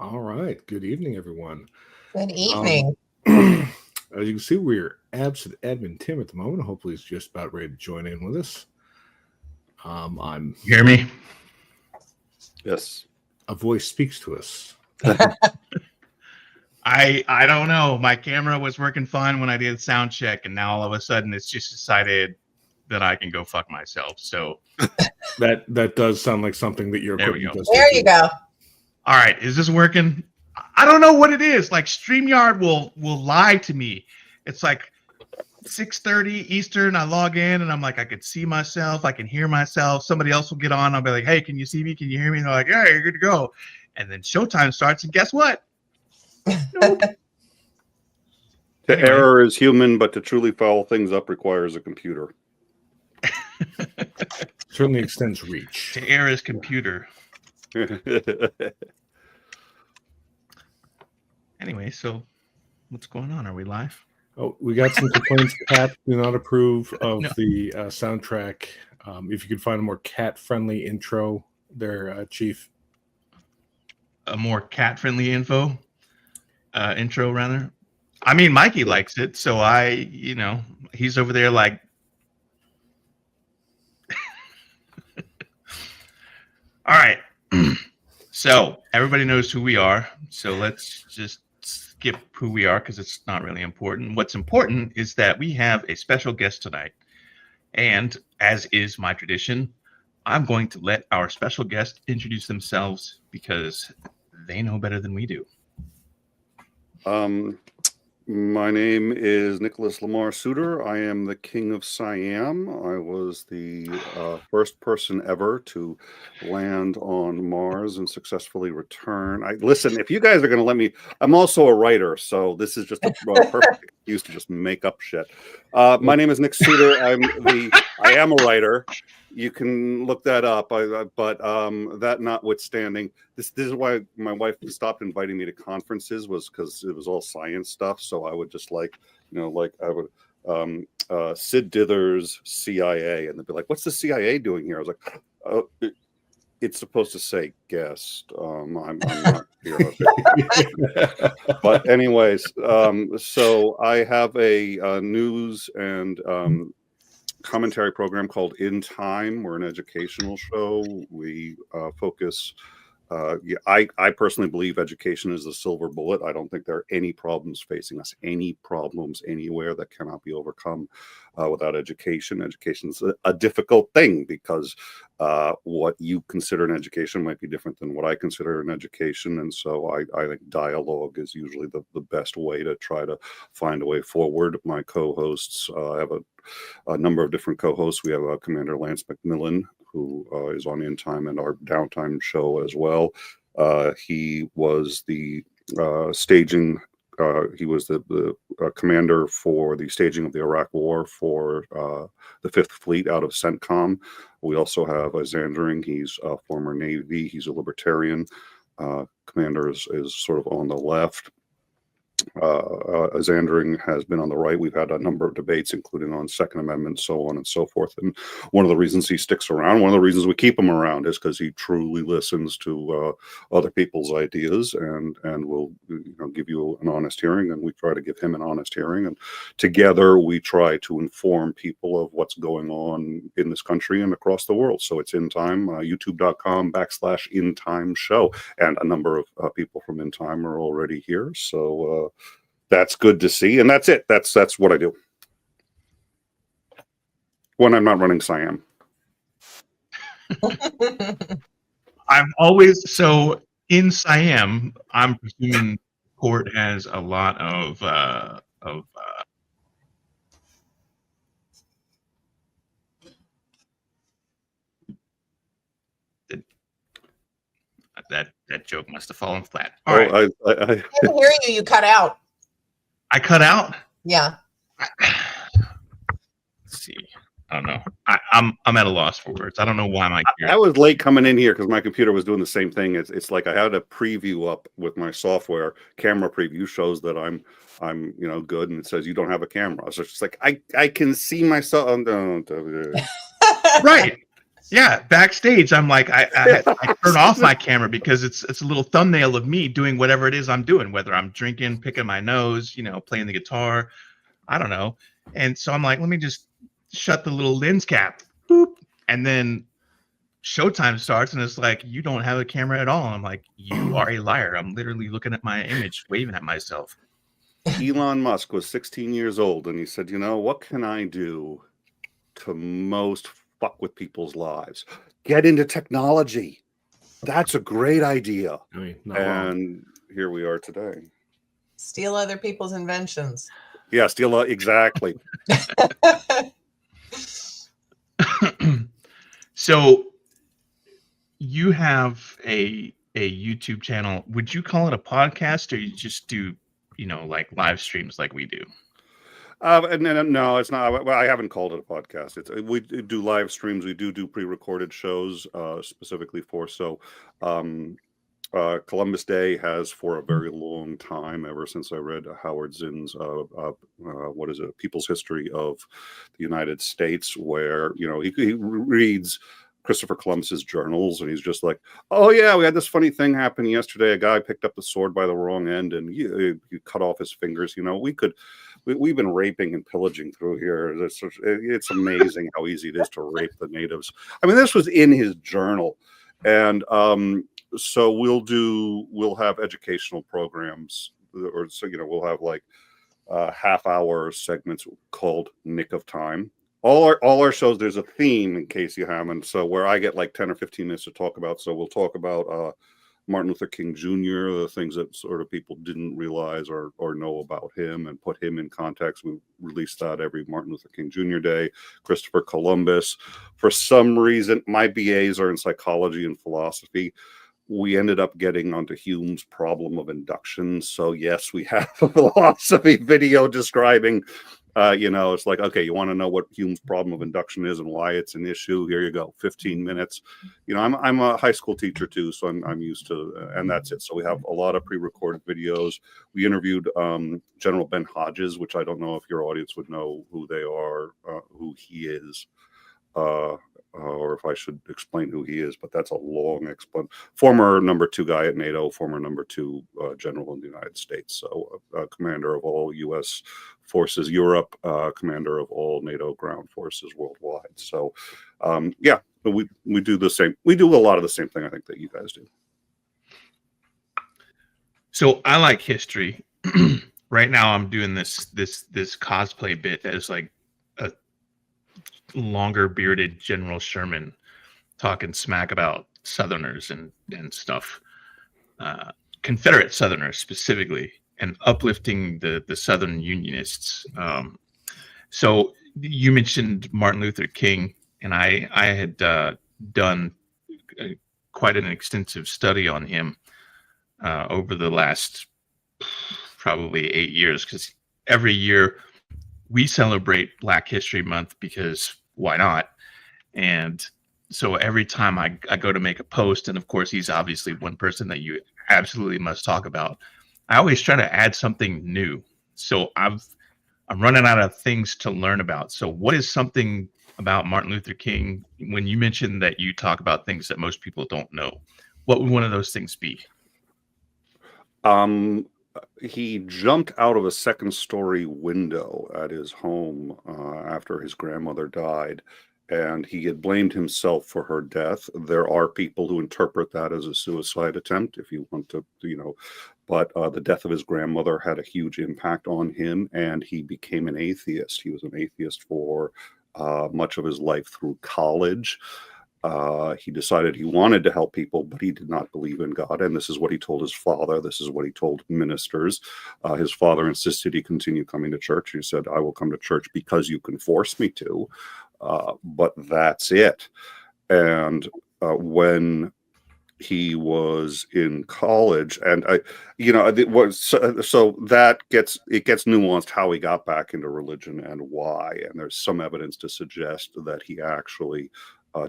All right. Good evening, everyone. Good evening. As you can see, we're absent admin Tim at the moment. Hopefully, he's just about ready to join in with us. I'm. You hear me? Yes. A voice speaks to us. I don't know. My camera was working fine when I did sound check, and now all of a sudden it's just decided that I can go fuck myself. So that does sound like something that your There we equipment go. does. There you go. all right, is this working? I don't know what it is. Like StreamYard will lie to me. It's like 6:30 Eastern. I log in and I'm like, I could see myself, I can hear myself. Somebody else will get on. I'll be like, hey, can you see me? Can you hear me? And they're like, yeah, you're good to go. And then showtime starts, and guess what? Nope. The Anyway. error is human, but to truly follow things up requires a computer. Certainly extends reach. To air his computer. Anyway, so what's going on? Are we live? Oh, we got some complaints. Cat do not approve of No. the soundtrack. If you could find a more cat-friendly intro there, Chief. A more cat-friendly intro, rather. I mean, Mikey likes it, so he's over there like. All right. So everybody knows who we are. So let's just skip who we are because it's not really important. What's important is that we have a special guest tonight. And as is my tradition, I'm going to let our special guest introduce themselves because they know better than we do. My name is Nicholas Lamar Soutter. I am the king of Siam. I was the first person ever to land on Mars and successfully return. Listen, if you guys are going to let me, I'm also a writer, so this is just a perfect excuse to just make up shit. My name is Nick Soutter. I am a writer. You can look that up, but that notwithstanding, this is why my wife stopped inviting me to conferences, was because it was all science stuff. So I would just I would Sid Dither's CIA, and they'd be like, "What's the CIA doing here?" I was like, "Oh, it's supposed to say guest. I'm not here." But anyways, so I have a news and commentary program called In Time. We're an educational show. We focus. I personally believe education is the silver bullet. I don't think there are any problems facing us, any problems anywhere that cannot be overcome without education. Education's a difficult thing because what you consider an education might be different than what I consider an education. And so I think dialogue is usually the best way to try to find a way forward. My co-hosts, I have a number of different co-hosts. We have Commander Lance McMillan, who is on In Time and our DownTime show as well. He was the staging. He was the commander for the staging of the Iraq War for the Fifth Fleet out of CENTCOM. We also have 𝐒𝐨𝐻𝐿𝐴. He's a former Navy. He's a libertarian. Commander is sort of on the left. 𝐒𝐨𝐻𝐿𝐴 has been on the right. We've had a number of debates, including on Second Amendment, so on and so forth. And one of the reasons he sticks around, one of the reasons we keep him around, is because he truly listens to other people's ideas and will give you an honest hearing. And we try to give him an honest hearing. And together we try to inform people of what's going on in this country and across the world. So it's In Time, youtube.com/In Time show. And a number of people from In Time are already here. So that's good to see, and that's it. That's what I do when I'm not running Siam. I'm always so in Siam. I'm presuming court has a lot of that joke must have fallen flat. All right. I I didn't hear you. You cut out. I cut out. Yeah. Let's see. I don't know. I'm at a loss for words. I don't know why my I was late coming in here because my computer was doing the same thing. It's like I had a preview up with my software. Camera preview shows that I'm good, and it says you don't have a camera. So it's just like I can see myself. right. Yeah, backstage, I'm like, I turn off my camera because it's a little thumbnail of me doing whatever it is I'm doing, whether I'm drinking, picking my nose, playing the guitar, I don't know. And so I'm like, let me just shut the little lens cap, boop, and then showtime starts, and it's like, you don't have a camera at all. And I'm like, you are a liar. I'm literally looking at my image, waving at myself. Elon Musk was 16 years old, and he said, what can I do to most fuck with people's lives? Get into technology. That's a great idea. I mean, not wrong. And here we are today. Steal other people's inventions. Yeah, steal exactly. So you have a YouTube channel. Would you call it a podcast, or you just do, like live streams like we do? No, it's not. Well, I haven't called it a podcast. We do live streams. We do pre-recorded shows specifically for. So, Columbus Day has for a very long time, ever since I read 𝐍𝐢𝐜𝐴𝐻𝐿's what is it, People's History of the United States, where he reads Christopher Columbus's journals, and he's just like, oh yeah, we had this funny thing happen yesterday. A guy picked up the sword by the wrong end, and you cut off his fingers. We've been raping and pillaging through here. It's amazing how easy it is to rape the natives. I mean, this was in his journal, and so we'll have educational programs, or so we'll have like half-hour segments called Nick of Time. All our shows, there's a theme, in case you haven't. So where I get like 10 or 15 minutes to talk about. So we'll talk about Martin Luther King Jr., the things that sort of people didn't realize or know about him, and put him in context. We release that every Martin Luther King Jr. Day. Christopher Columbus. For some reason, my BAs are in psychology and philosophy. We ended up getting onto Hume's problem of induction. So yes, we have a philosophy video describing, it's like, okay, you want to know what Hume's problem of induction is and why it's an issue? Here you go, 15 minutes. I'm a high school teacher too, so I'm used to, and that's it. So we have a lot of pre-recorded videos. We interviewed General Ben Hodges, which I don't know if your audience would know who they are, who he is. Or if I should explain who he is, but that's a long explanation. Former number 2 guy at NATO, former number 2 general in the United States. So commander of all U.S. forces Europe, commander of all NATO ground forces worldwide. So yeah, but we do the same. We do a lot of the same thing, I think, that you guys do. So I like history. Right now I'm doing this cosplay bit that is like a longer bearded General Sherman talking smack about Southerners and stuff, Confederate Southerners specifically, and uplifting the Southern Unionists. So you mentioned Martin Luther King, and I had done quite an extensive study on him over the last probably 8 years, because every year we celebrate Black History Month, because why not? And so every time I go to make a post, and of course he's obviously one person that you absolutely must talk about, I always try to add something new. So I'm running out of things to learn about. So what is something about Martin Luther King, when you mentioned that you talk about things that most people don't know, what would one of those things be? He jumped out of a second-story window at his home after his grandmother died, and he had blamed himself for her death. There are people who interpret that as a suicide attempt, if you want to, but the death of his grandmother had a huge impact on him, and he became an atheist. He was an atheist for much of his life through college. He decided he wanted to help people, but he did not believe in God. And this is what he told his father. This is what he told ministers. His father insisted he continue coming to church. He said, I will come to church because you can force me to, but that's it. And when he was in college, and so that gets nuanced how he got back into religion and why. And there's some evidence to suggest that he actually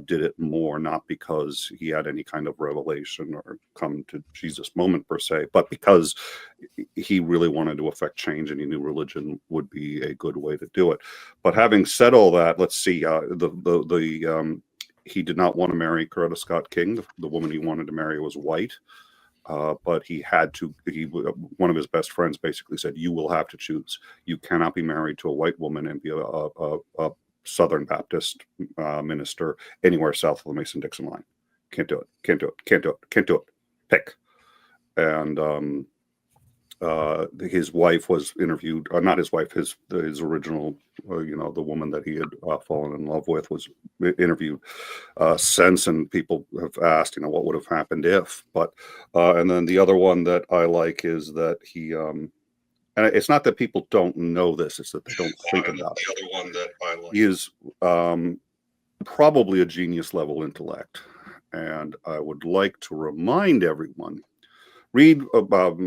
did it more, not because he had any kind of revelation or come to Jesus moment per se, but because he really wanted to affect change, and he knew religion would be a good way to do it. But having said all that, let's see, he did not want to marry Coretta Scott King. The woman he wanted to marry was white. But he had to. One of his best friends basically said, "You will have to choose. You cannot be married to a white woman and be a Southern Baptist minister anywhere south of the Mason-Dixon line. Can't do it. Can't do it. Can't do it. Can't do it. Pick." And his wife was interviewed. Not his wife. His original. The woman that he had fallen in love with was interviewed since, and people have asked, what would have happened if. But and then the other one that I like is that he. And it's not that people don't know this; it's that they don't think about it. The other one that I like is probably a genius level intellect, and I would like to remind everyone: read about.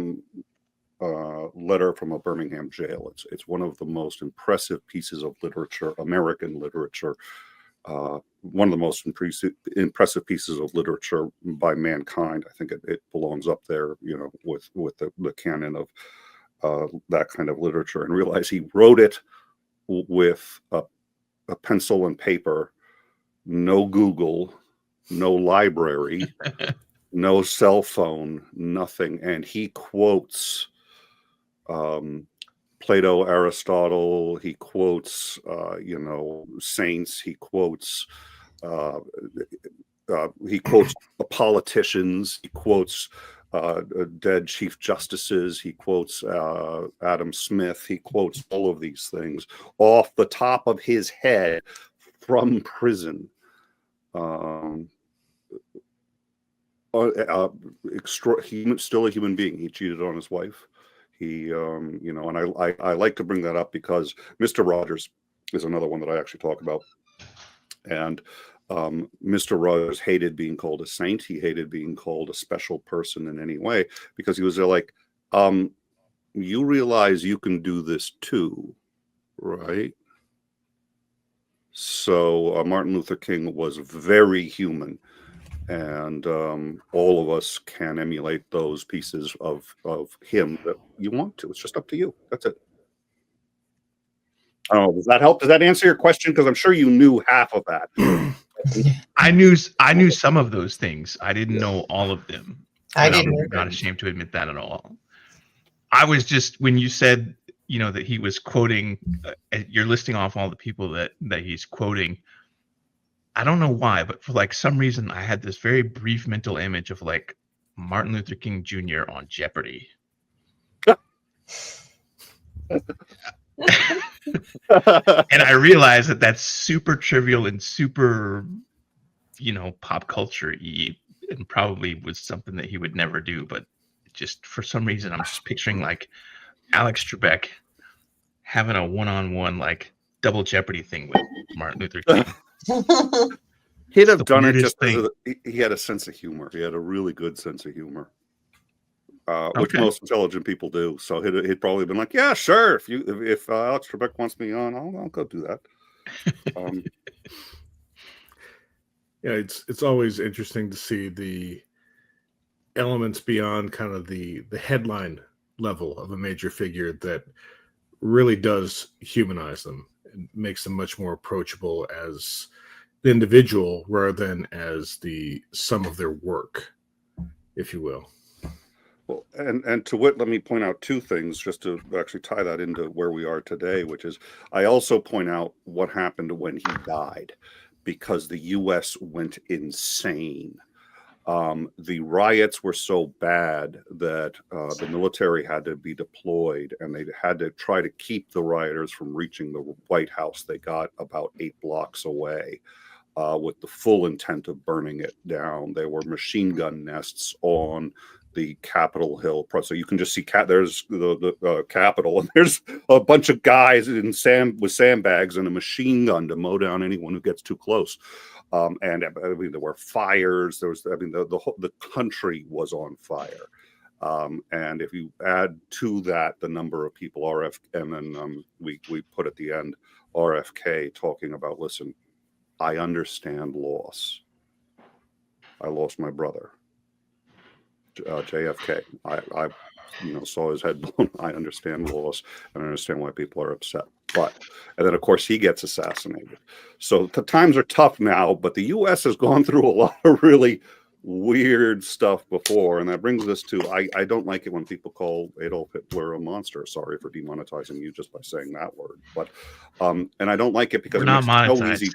Letter from a Birmingham jail. It's one of the most impressive pieces of literature, American literature, one of the most impressive pieces of literature by mankind. I think it belongs up there, with the canon of that kind of literature. And realize he wrote it with a pencil and paper, no Google, no library, no cell phone, nothing. And he quotes Plato, Aristotle, he quotes, saints, he quotes the politicians, he quotes dead chief justices, he quotes Adam Smith, he quotes all of these things off the top of his head from prison. He's still a human being. He cheated on his wife. He, and I like to bring that up because Mr. Rogers is another one that I actually talk about. And Mr. Rogers hated being called a saint. He hated being called a special person in any way because he was like, you realize you can do this too, right? So Martin Luther King was very human. And all of us can emulate those pieces of him that you want to. It's just up to you. That's it. Oh, does that help? Does that answer your question? Because I'm sure you knew half of that. I knew some of those things. I didn't know all of them. I didn't. I'm not ashamed to admit that at all. I was just, when you said, that he was quoting, you're listing off all the people that he's quoting. I don't know why, but for some reason, I had this very brief mental image of Martin Luther King Jr. on Jeopardy. And I realized that that's super trivial and super, pop culture-y, and probably was something that he would never do. But just for some reason, I'm just picturing Alex Trebek having a one-on-one double Jeopardy thing with Martin Luther King. He'd have done it just because he had a sense of humor. He had a really good sense of humor, which most intelligent people do. So he'd probably been like, "Yeah, sure. If Alex Trebek wants me on, I'll go do that." Yeah, it's always interesting to see the elements beyond kind of the headline level of a major figure that really does humanize them and makes them much more approachable as the individual rather than as the sum of their work, if you will. Well, and to wit, let me point out two things just to actually tie that into where we are today, which is I also point out what happened when he died, because the U.S. went insane. The riots were so bad that the military had to be deployed, and they had to try to keep the rioters from reaching the White House. They got about 8 blocks away with the full intent of burning it down. There were machine gun nests on the Capitol Hill. So you can just see there's the Capitol, and there's a bunch of guys with sandbags and a machine gun to mow down anyone who gets too close. And I mean, there were fires. The country was on fire. And if you add to that the number of people, and then we put at the end RFK talking about, listen, I understand loss. I lost my brother. JFK. I saw his head blown. I understand loss, and I understand why people are upset. And then, of course, he gets assassinated. So the times are tough now, but the U.S. has gone through a lot of really weird stuff before. And that brings us to, I don't like it when people call Adolf Hitler a monster. Sorry for demonetizing you just by saying that word. But, and I don't like it because We're it not makes it so monetized. easy.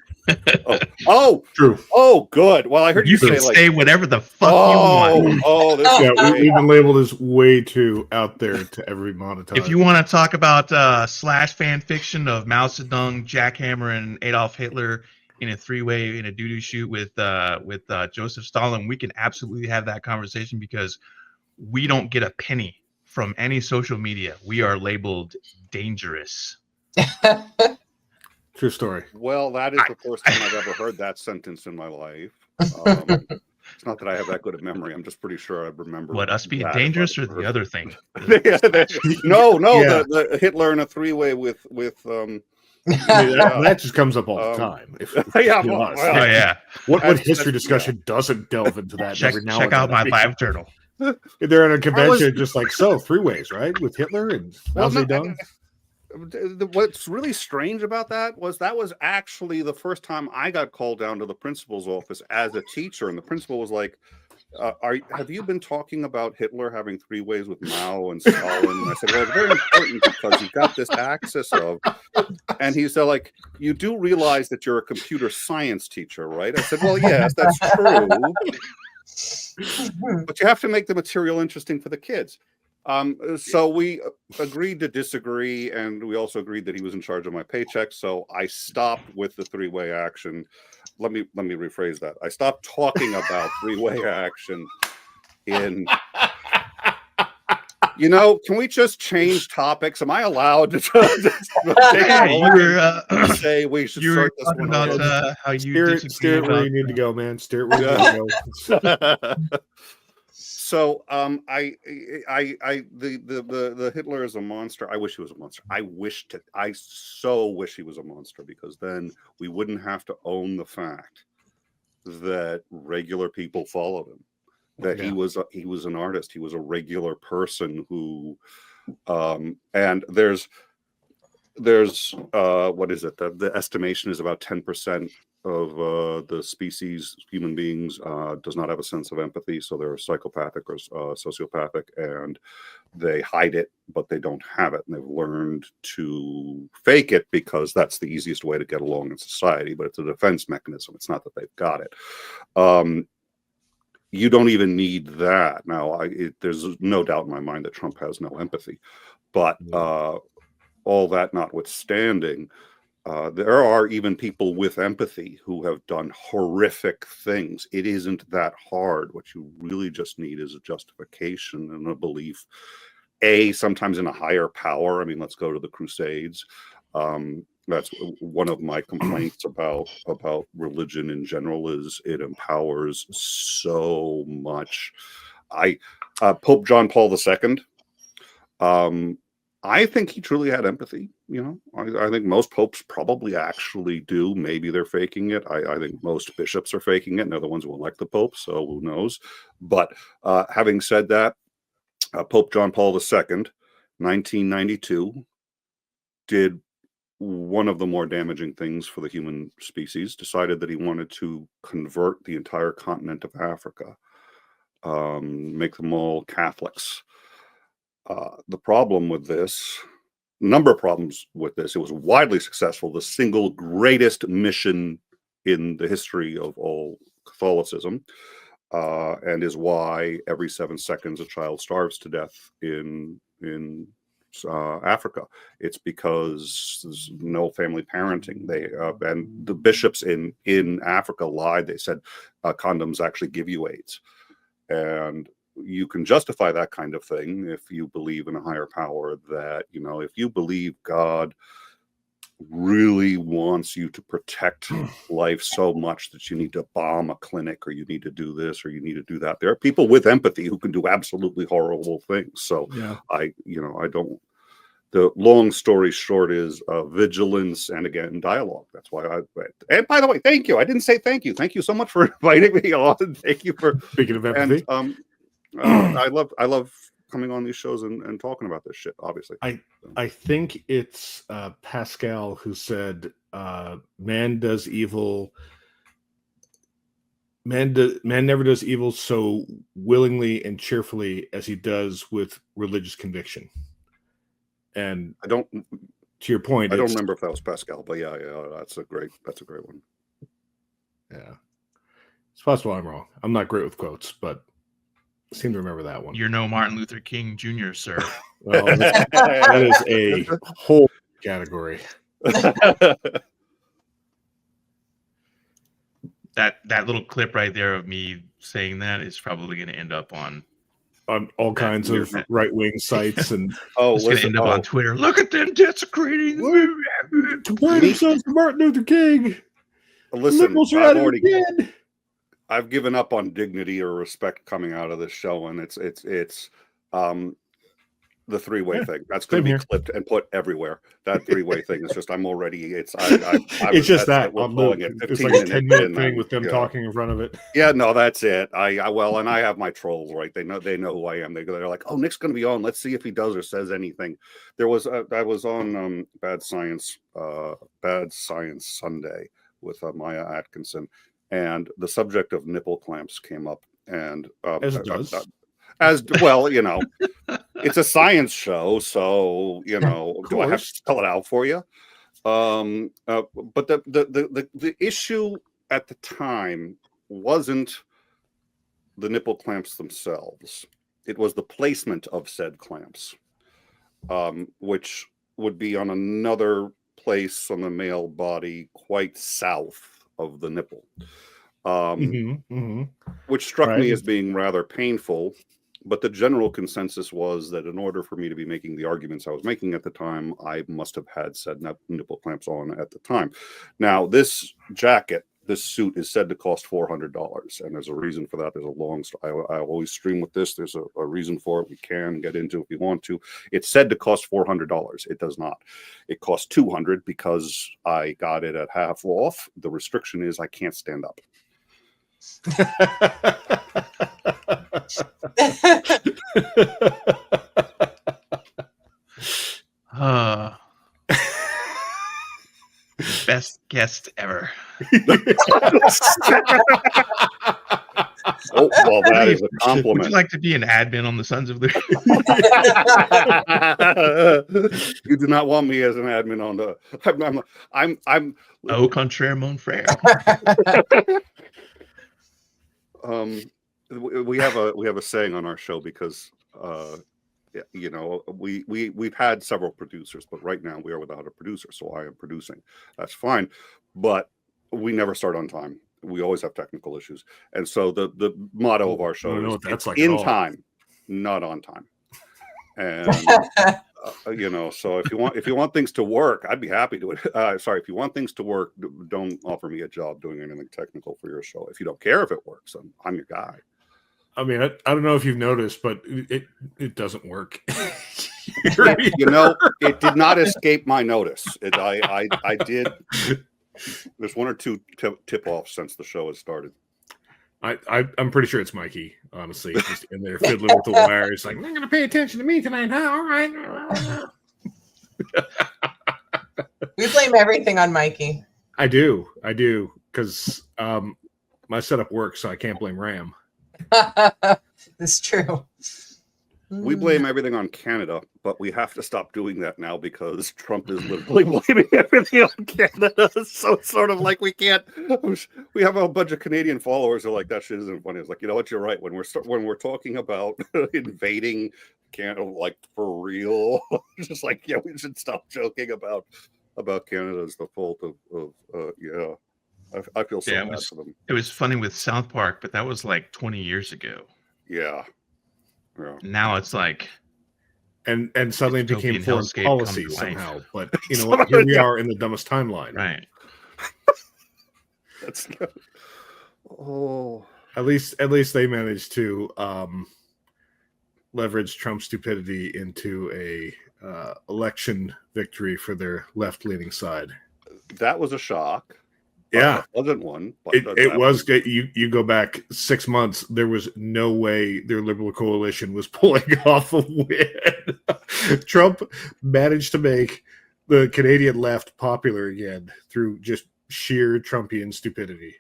Oh, True. oh, good. Well, I heard you, You say can like, say whatever the fuck you want. oh, this Yeah, is great. we've been labeled as way too out there to ever be monetized. If you want to talk about slash fan fiction of Mao Zedong, Jackhammer, and Adolf Hitler in a three-way in a doo-doo shoot with Joseph Stalin, we can absolutely have that conversation because we don't get a penny from any social media. We are labeled dangerous. True story. Well, that is the first time I've ever heard that sentence in my life. It's not that I have that good a memory. I'm just pretty sure I remember. What, us being that dangerous if or I the heard other thing? no, Yeah. the Hitler in a three-way with I mean, that just comes up all the time. If yeah, be well, honest. Oh yeah, What that's- history that's- discussion doesn't delve into that check every now and out then? my live turtle. They're in a convention just like, so, three ways, right? With Hitler and Mao Well, no, Zedong? what's really strange about that was actually the first time I got called down to the principal's office as a teacher, and the principal was like, have you been talking about Hitler having three ways with Mao and Stalin? And I said, well, it's very important because you've got this axis of, and he said, like, you do realize that you're a computer science teacher, right? I said, well, yes, that's true, but you have to make the material interesting for the kids. So we agreed to disagree, and we also agreed that he was in charge of my paycheck. So I stopped with the three-way action. Let me rephrase that. I stopped talking about three-way action in. You know, can we just change topics? Am I allowed to say we should start this one about how you Steer it where you need to go, man. Steer it where you need to go. So the Hitler is a monster. I wish he was a monster. I so wish he was a monster, because then we wouldn't have to own the fact that regular people followed him. That he was an artist. He was a regular person who and there's what is it? The estimation is about 10% of the species, human beings, does not have a sense of empathy. So they're psychopathic or sociopathic, and they hide it, but they don't have it. And they've learned to fake it because that's the easiest way to get along in society, but it's a defense mechanism. It's not that they've got it. You don't even need that. Now, there's no doubt in my mind that Trump has no empathy, but all that notwithstanding, there are even people with empathy who have done horrific things. It isn't that hard. What you really just need is a justification and a belief, sometimes in a higher power. I mean, let's go to the Crusades. That's one of my complaints about religion in general, is it empowers so much. Pope John Paul II, I think he truly had empathy. You know, I think most popes probably actually do. Maybe they're faking it. I think most bishops are faking it, and they're the ones who elect the pope, so who knows. But having said that, Pope John Paul II, 1992, did one of the more damaging things for the human species. Decided that he wanted to convert the entire continent of Africa, make them all Catholics. The problem with this, number of problems with this, it was widely successful, the single greatest mission in the history of all Catholicism, and is why every 7 seconds a child starves to death in Africa. It's because there's no family parenting. And the bishops in Africa lied. They said condoms actually give you AIDS, and you can justify that kind of thing if you believe in a higher power. That, you know, if you believe God really wants you to protect life so much that you need to bomb a clinic, or you need to do this, or you need to do that. There are people with empathy who can do absolutely horrible things. So Yeah. I don't. The long story short is vigilance and, again, dialogue. That's why and by the way, thank you. I didn't say thank you. Thank you so much for inviting me on. Thank you for Speaking of empathy. and I love coming on these shows and talking about this shit. Obviously, I think it's Pascal who said, "Man does evil. Man never does evil so willingly and cheerfully as he does with religious conviction." And I don't. To your point, I don't remember if that was Pascal, but yeah, that's a great one. Yeah, it's possible I'm wrong. I'm not great with quotes, but I seem to remember that one. You're no Martin Luther King Jr., sir. Well, that is a whole category. That little clip right there of me saying that is probably going to end up on all kinds of right-wing sites, and it's going to end up on Twitter. Look at them desecrating comparing themselves to Martin Luther King. Listen, I've given up on dignity or respect coming out of this show, and it's the three-way thing that's going to be clipped and put everywhere. That three-way thing is just it's just that I'm calling it. It's like a 10-minute thing with them talking in front of it. Yeah, no, that's it. And I have my trolls, right? They know who I am. They're like, oh, Nick's going to be on. Let's see if he does or says anything. I was on Bad Science Sunday with Maya Atkinson, and the subject of nipple clamps came up, and as it does. As well, it's a science show, so do I have to spell it out for you? But the issue at the time wasn't the nipple clamps themselves; it was the placement of said clamps, which would be on another place on the male body, quite south of the nipple, which struck me as being rather painful. But the general consensus was that in order for me to be making the arguments I was making at the time, I must have had said nipple clamps on at the time. Now, this suit is said to cost $400, and there's a reason for that. There's a long story. I always stream with this. There's a reason for it. We can get into if we want to. It's said to cost $400. It does not. It costs $200 because I got it at half off. The restriction is I can't stand up. Best guest ever. Oh, well, that is a compliment. Would you like to be an admin on the Sons of the? You do not want me as an admin on the. I'm. Au contraire, mon frère. We have a saying on our show because we've had several producers, but right now we are without a producer, so I am producing. That's fine, but we never start on time. We always have technical issues, and so the motto of our show is that's like in time, not on time. And so if you want things to work, I'd be happy to. If you want things to work, don't offer me a job doing anything technical for your show. If you don't care if it works, I'm your guy. I mean, I don't know if you've noticed, but it doesn't work. It did not escape my notice. I did. There's one or two tip-offs since the show has started. I'm pretty sure it's Mikey, honestly. Just in there fiddling with the wire. He's like, "I'm going to pay attention to me tonight, huh? All right." We blame everything on Mikey. I do, because my setup works, so I can't blame RAM. It's true. We blame everything on Canada, but we have to stop doing that now because Trump is literally blaming everything on Canada. So it's sort of like we can't. We have a bunch of Canadian followers who are like, that shit isn't funny. It's like, you know what, you're right. When we're talking about invading Canada, like for real, just like, yeah, we should stop joking about Canada as the fault of yeah. I feel so bad for them. It was funny with South Park, but that was like 20 years ago. Yeah. Now it's like, and suddenly it became foreign policy somehow. But here we are in the dumbest timeline. Right. That's at least they managed to leverage Trump's stupidity into a election victory for their left-leaning side. That was a shock. Yeah. wasn't one. But It was good. You go back 6 months, there was no way their liberal coalition was pulling off a win. Trump managed to make the Canadian left popular again through just sheer Trumpian stupidity.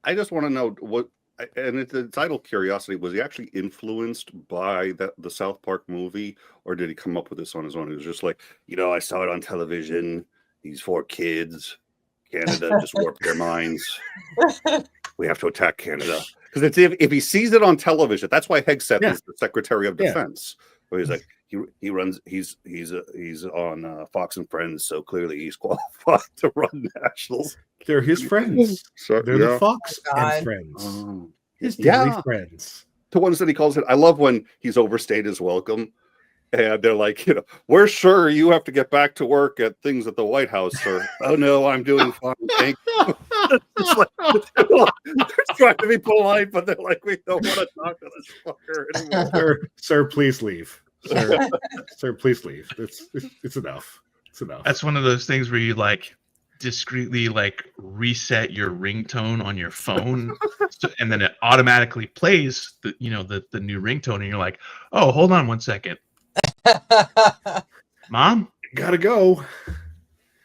I just want to know what, and it's idle curiosity, was he actually influenced by the South Park movie, or did he come up with this on his own? He was just like, I saw it on television. These 4 kids, Canada just warped their minds. We have to attack Canada. Because if he sees it on television, that's why Hegseth is the Secretary of Defense. Where he's like, he's on Fox and Friends, so clearly he's qualified to run nationals. They're his friends. They're the Fox and Friends. His daily friends. The ones that he calls it. I love when he's overstayed his welcome. And they're like, we're sure you have to get back to work at things at the White House, sir. Oh, no, I'm doing fine. Thank you. It's like, they're trying to be polite, but they're like, we don't want to talk to this fucker anymore. Sir, please leave. Sir, please leave. It's enough. It's enough. That's one of those things where you discreetly reset your ringtone on your phone, and then it automatically plays the new ringtone, and you're like, oh, hold on 1 second. Mom, gotta go.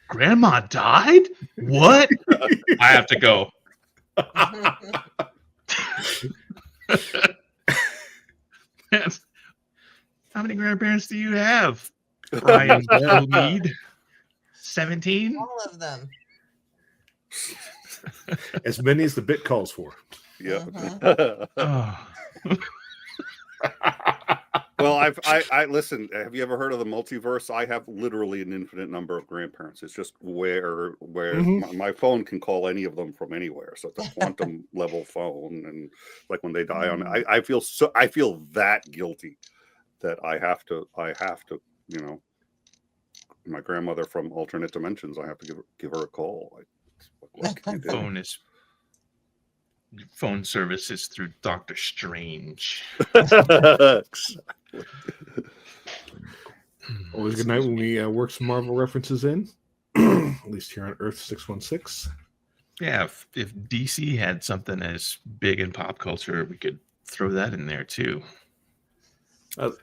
Grandma died? What? I have to go. How many grandparents do you have? Brian Mead? 17? All of them. As many as the bit calls for. Yeah. Oh. Well, I listen. Have you ever heard of the multiverse? I have literally an infinite number of grandparents. It's just where my phone can call any of them from anywhere. So it's a quantum level phone, and like when they die on, I feel that guilty that I have to, my grandmother from alternate dimensions. I have to give her a call. What can you do? Phone services through Doctor Strange. Always a good night when we work some Marvel references in, at least here on Earth 616. Yeah, if DC had something as big in pop culture, we could throw that in there too.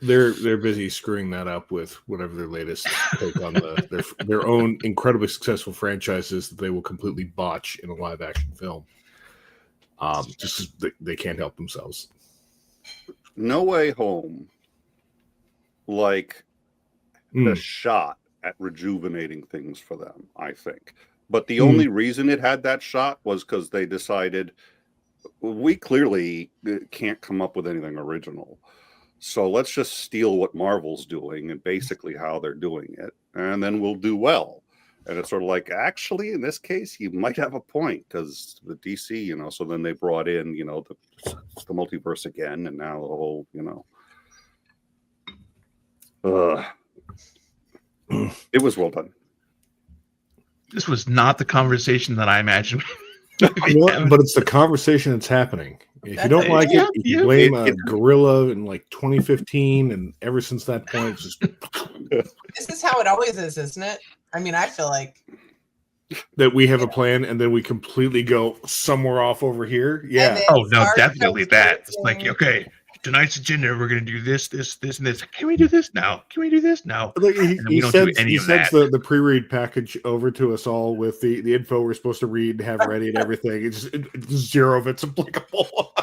They're busy screwing that up with whatever their latest take on their own incredibly successful franchises that they will completely botch in a live action film. Just they can't help themselves. No Way Home, the shot at rejuvenating things for them, I think. But the only reason it had that shot was because they decided we clearly can't come up with anything original. So let's just steal what Marvel's doing and basically how they're doing it, and then we'll do well. And it's sort of like, actually, in this case, you might have a point because the DC, so then they brought in, the multiverse again, and now the whole, it was well done. This was not the conversation that I imagined. But it's the conversation that's happening. If you don't like it, you blame Gorilla in 2015, and ever since that point, it's just. This is how it always is, isn't it? I mean, I feel like that we have a plan, and then we completely go somewhere off over here. Yeah. Oh no, definitely that. It's like, okay, tonight's agenda, we're going to do this, this, this, and this. Can we do this now? Can we do this now? Like he sends the pre-read package over to us all with the info we're supposed to read and have ready and everything. It's zero of it's applicable.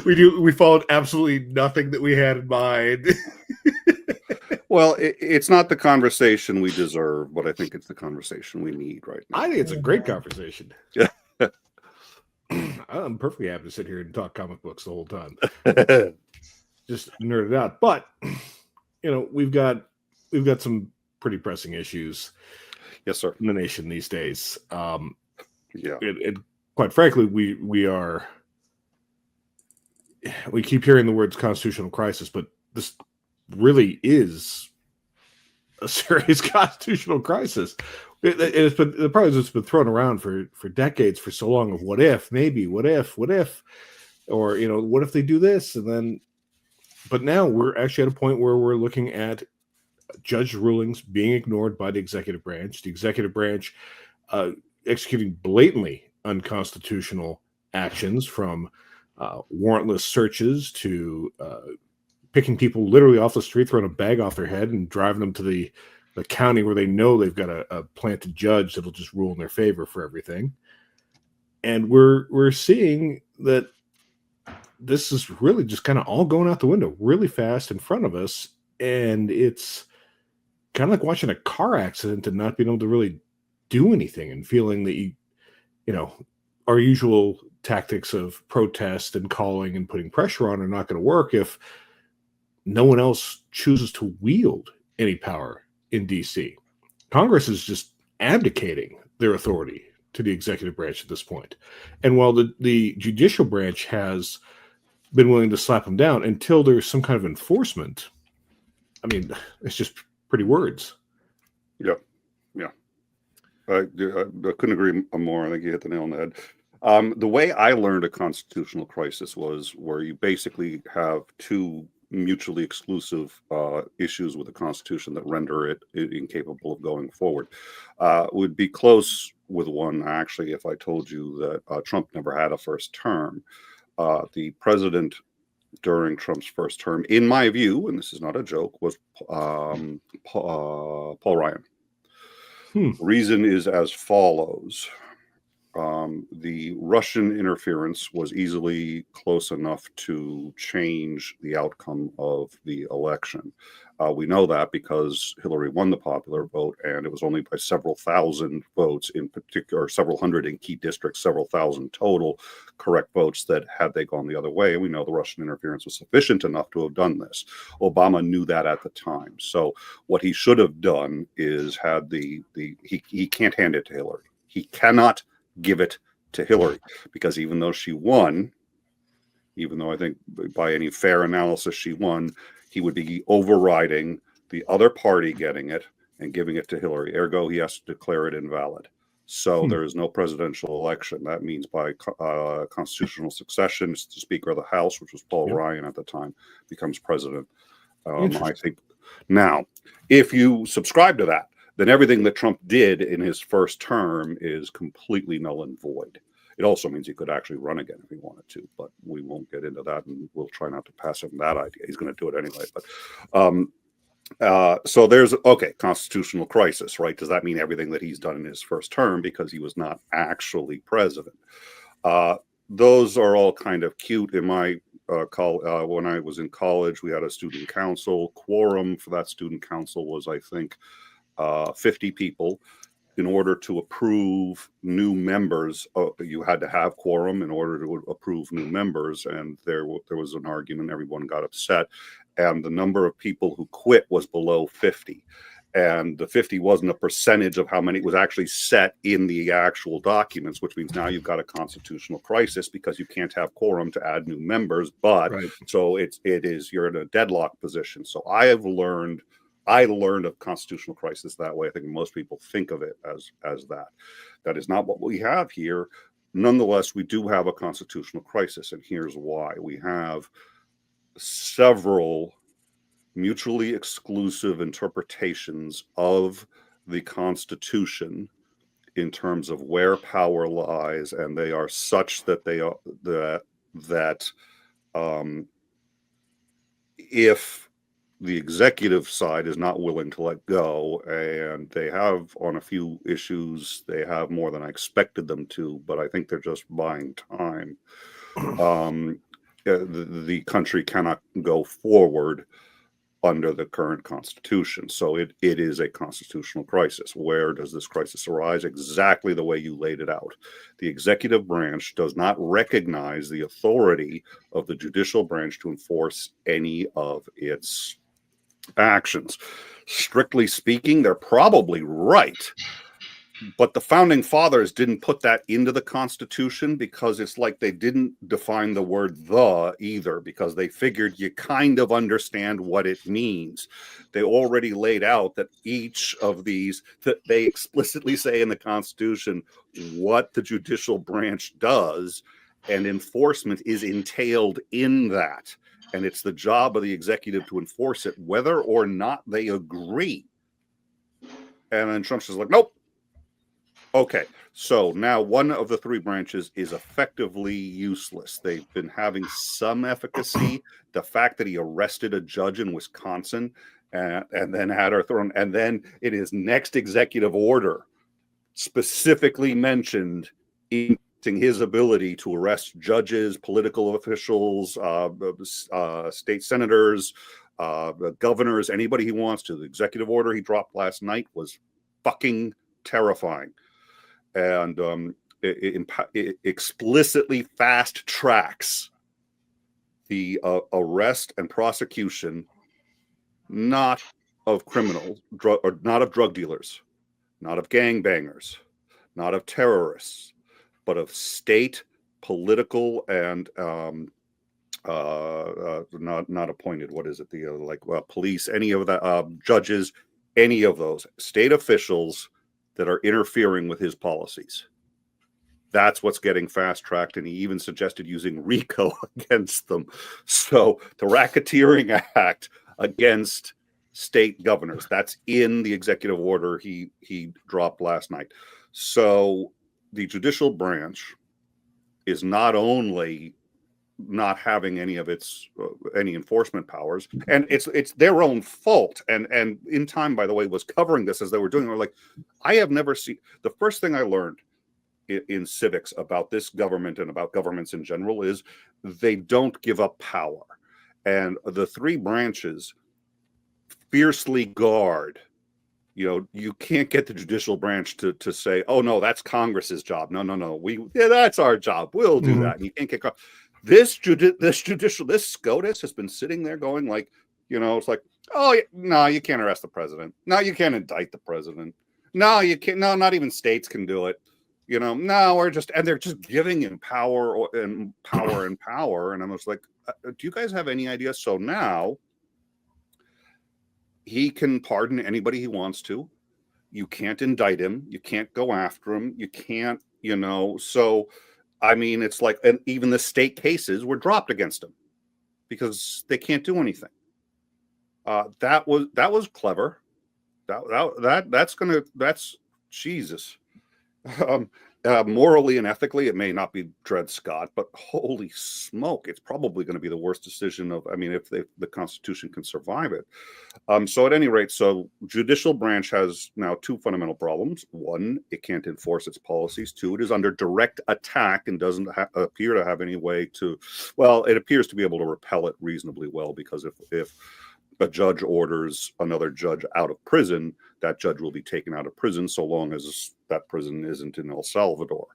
We followed absolutely nothing that we had in mind. Well, it's not the conversation we deserve, but I think it's the conversation we need right now. I think it's a great conversation. Yeah. I'm perfectly happy to sit here and talk comic books the whole time. Just nerd it out. But we've got some pretty pressing issues. Yes, sir. In the nation these days. Yeah. Quite frankly, we keep hearing the words constitutional crisis, but this really is a serious constitutional crisis. It's been the problem is it's been thrown around for decades for so long of what if, maybe, what if, or what if they do this, and then, but now we're actually at a point where we're looking at judge rulings being ignored by the executive branch. The executive branch executing blatantly unconstitutional actions, from warrantless searches to picking people literally off the street, throwing a bag off their head and driving them to the county where they know they've got a planted judge that'll just rule in their favor for everything. And we're seeing that this is really just kind of all going out the window really fast in front of us. And it's kind of like watching a car accident and not being able to really do anything, and feeling that our usual tactics of protest and calling and putting pressure on are not going to work if no one else chooses to wield any power in DC. Congress is just abdicating their authority to the executive branch at this point. And while the judicial branch has been willing to slap them down until there's some kind of enforcement, I mean, it's just pretty words. Yeah. I couldn't agree more. I think you hit the nail on the head. The way I learned a constitutional crisis was where you basically have two mutually exclusive issues with the Constitution that render it incapable of going forward. Would be close with one, actually, if I told you that Trump never had a first term. The president during Trump's first term, in my view, and this is not a joke, was Paul Ryan. The reason is as follows. The Russian interference was easily close enough to change the outcome of the election. We know that because Hillary won the popular vote, and it was only by several thousand votes in particular, several hundred in key districts, several thousand total correct votes that had they gone the other way. We know the Russian interference was sufficient enough to have done this. Obama knew that at the time. So what he should have done is had he can't hand it to Hillary. He cannot give it to Hillary, because even though she won, even though I think by any fair analysis she won, he would be overriding the other party getting it and giving it to Hillary. Ergo, he has to declare it invalid. So there is no presidential election. That means by constitutional succession, the Speaker of the House, which was Paul Ryan at the time, becomes president. I think now, if you subscribe to that, then everything that Trump did in his first term is completely null and void. It also means he could actually run again if he wanted to, but we won't get into that, and we'll try not to pass him that idea. He's going to do it anyway. But so there's, constitutional crisis, right? Does that mean everything that he's done in his first term because he was not actually president? Those are all kind of cute. In my when I was in college, we had a student council. Quorum for that student council was, I think, 50 people. In order to approve new members, you had to have quorum in order to approve new members, and there was an argument. Everyone got upset, and the number of people who quit was below 50. And the 50 wasn't a percentage of how many it was actually set in the actual documents, which means now you've got a constitutional crisis because you can't have quorum to add new members. But so you're in a deadlock position. So I learned of constitutional crisis that way. I think most people think of it as that. That is not what we have here. Nonetheless, we do have a constitutional crisis, and here's why. We have several mutually exclusive interpretations of the Constitution in terms of where power lies, and they are such that they are that if the executive side is not willing to let go, and they have on a few issues, they have more than I expected them to, but I think they're just buying time. The country cannot go forward under the current Constitution. So it is a constitutional crisis. Where does this crisis arise? Exactly the way you laid it out. The executive branch does not recognize the authority of the judicial branch to enforce any of its actions. Strictly speaking, they're probably right. But the founding fathers didn't put that into the Constitution because it's like they didn't define the word "the" either, because they figured you kind of understand what it means. They already laid out that each of these, that they explicitly say in the Constitution what the judicial branch does, and enforcement is entailed in that. And it's the job of the executive to enforce it, whether or not they agree. And then Trump's just like, nope. Okay, so now one of the three branches is effectively useless. They've been having some efficacy. The fact that he arrested a judge in Wisconsin and then had her thrown, and then in his next executive order specifically mentioned his ability to arrest judges, political officials, state senators, governors, anybody he wants to. The executive order he dropped last night was fucking terrifying. And it explicitly fast tracks the arrest and prosecution, not of criminals, or not of drug dealers, not of gangbangers, not of terrorists, but of state, political, and not appointed. What is it? The police, any of the judges, any of those state officials that are interfering with his policies. That's what's getting fast tracked, and he even suggested using RICO against them. So the Racketeering Act against state governors, that's in the executive order he dropped last night. So the judicial branch is not only not having any of its any enforcement powers, and it's their own fault. And In Time, by the way, was covering this as they were doing. They're like, I have never seen. The first thing I learned in civics about this government and about governments in general is they don't give up power, and the three branches fiercely guard. You can't get the judicial branch to say, oh no, that's Congress's job. No, that's our job. We'll do that. And you can't get this SCOTUS has been sitting there going like, it's like, oh no, you can't arrest the president. No, you can't indict the president. No, you can't. No, not even states can do it. No, they're just giving him power and power and power. And I'm just like, do you guys have any idea? So now he can pardon anybody he wants to. You can't indict him. You can't go after him. You can't, so I mean, it's like, and even the state cases were dropped against him because they can't do anything. That was clever. That's Jesus. Morally and ethically, it may not be Dred Scott, but holy smoke, it's probably going to be the worst decision if the Constitution can survive it. So at any rate, so judicial branch has now two fundamental problems. One, it can't enforce its policies. Two, it is under direct attack and doesn't appear to have any way to, it appears to be able to repel it reasonably well, because if a judge orders another judge out of prison, that judge will be taken out of prison so long as that prison isn't in El Salvador,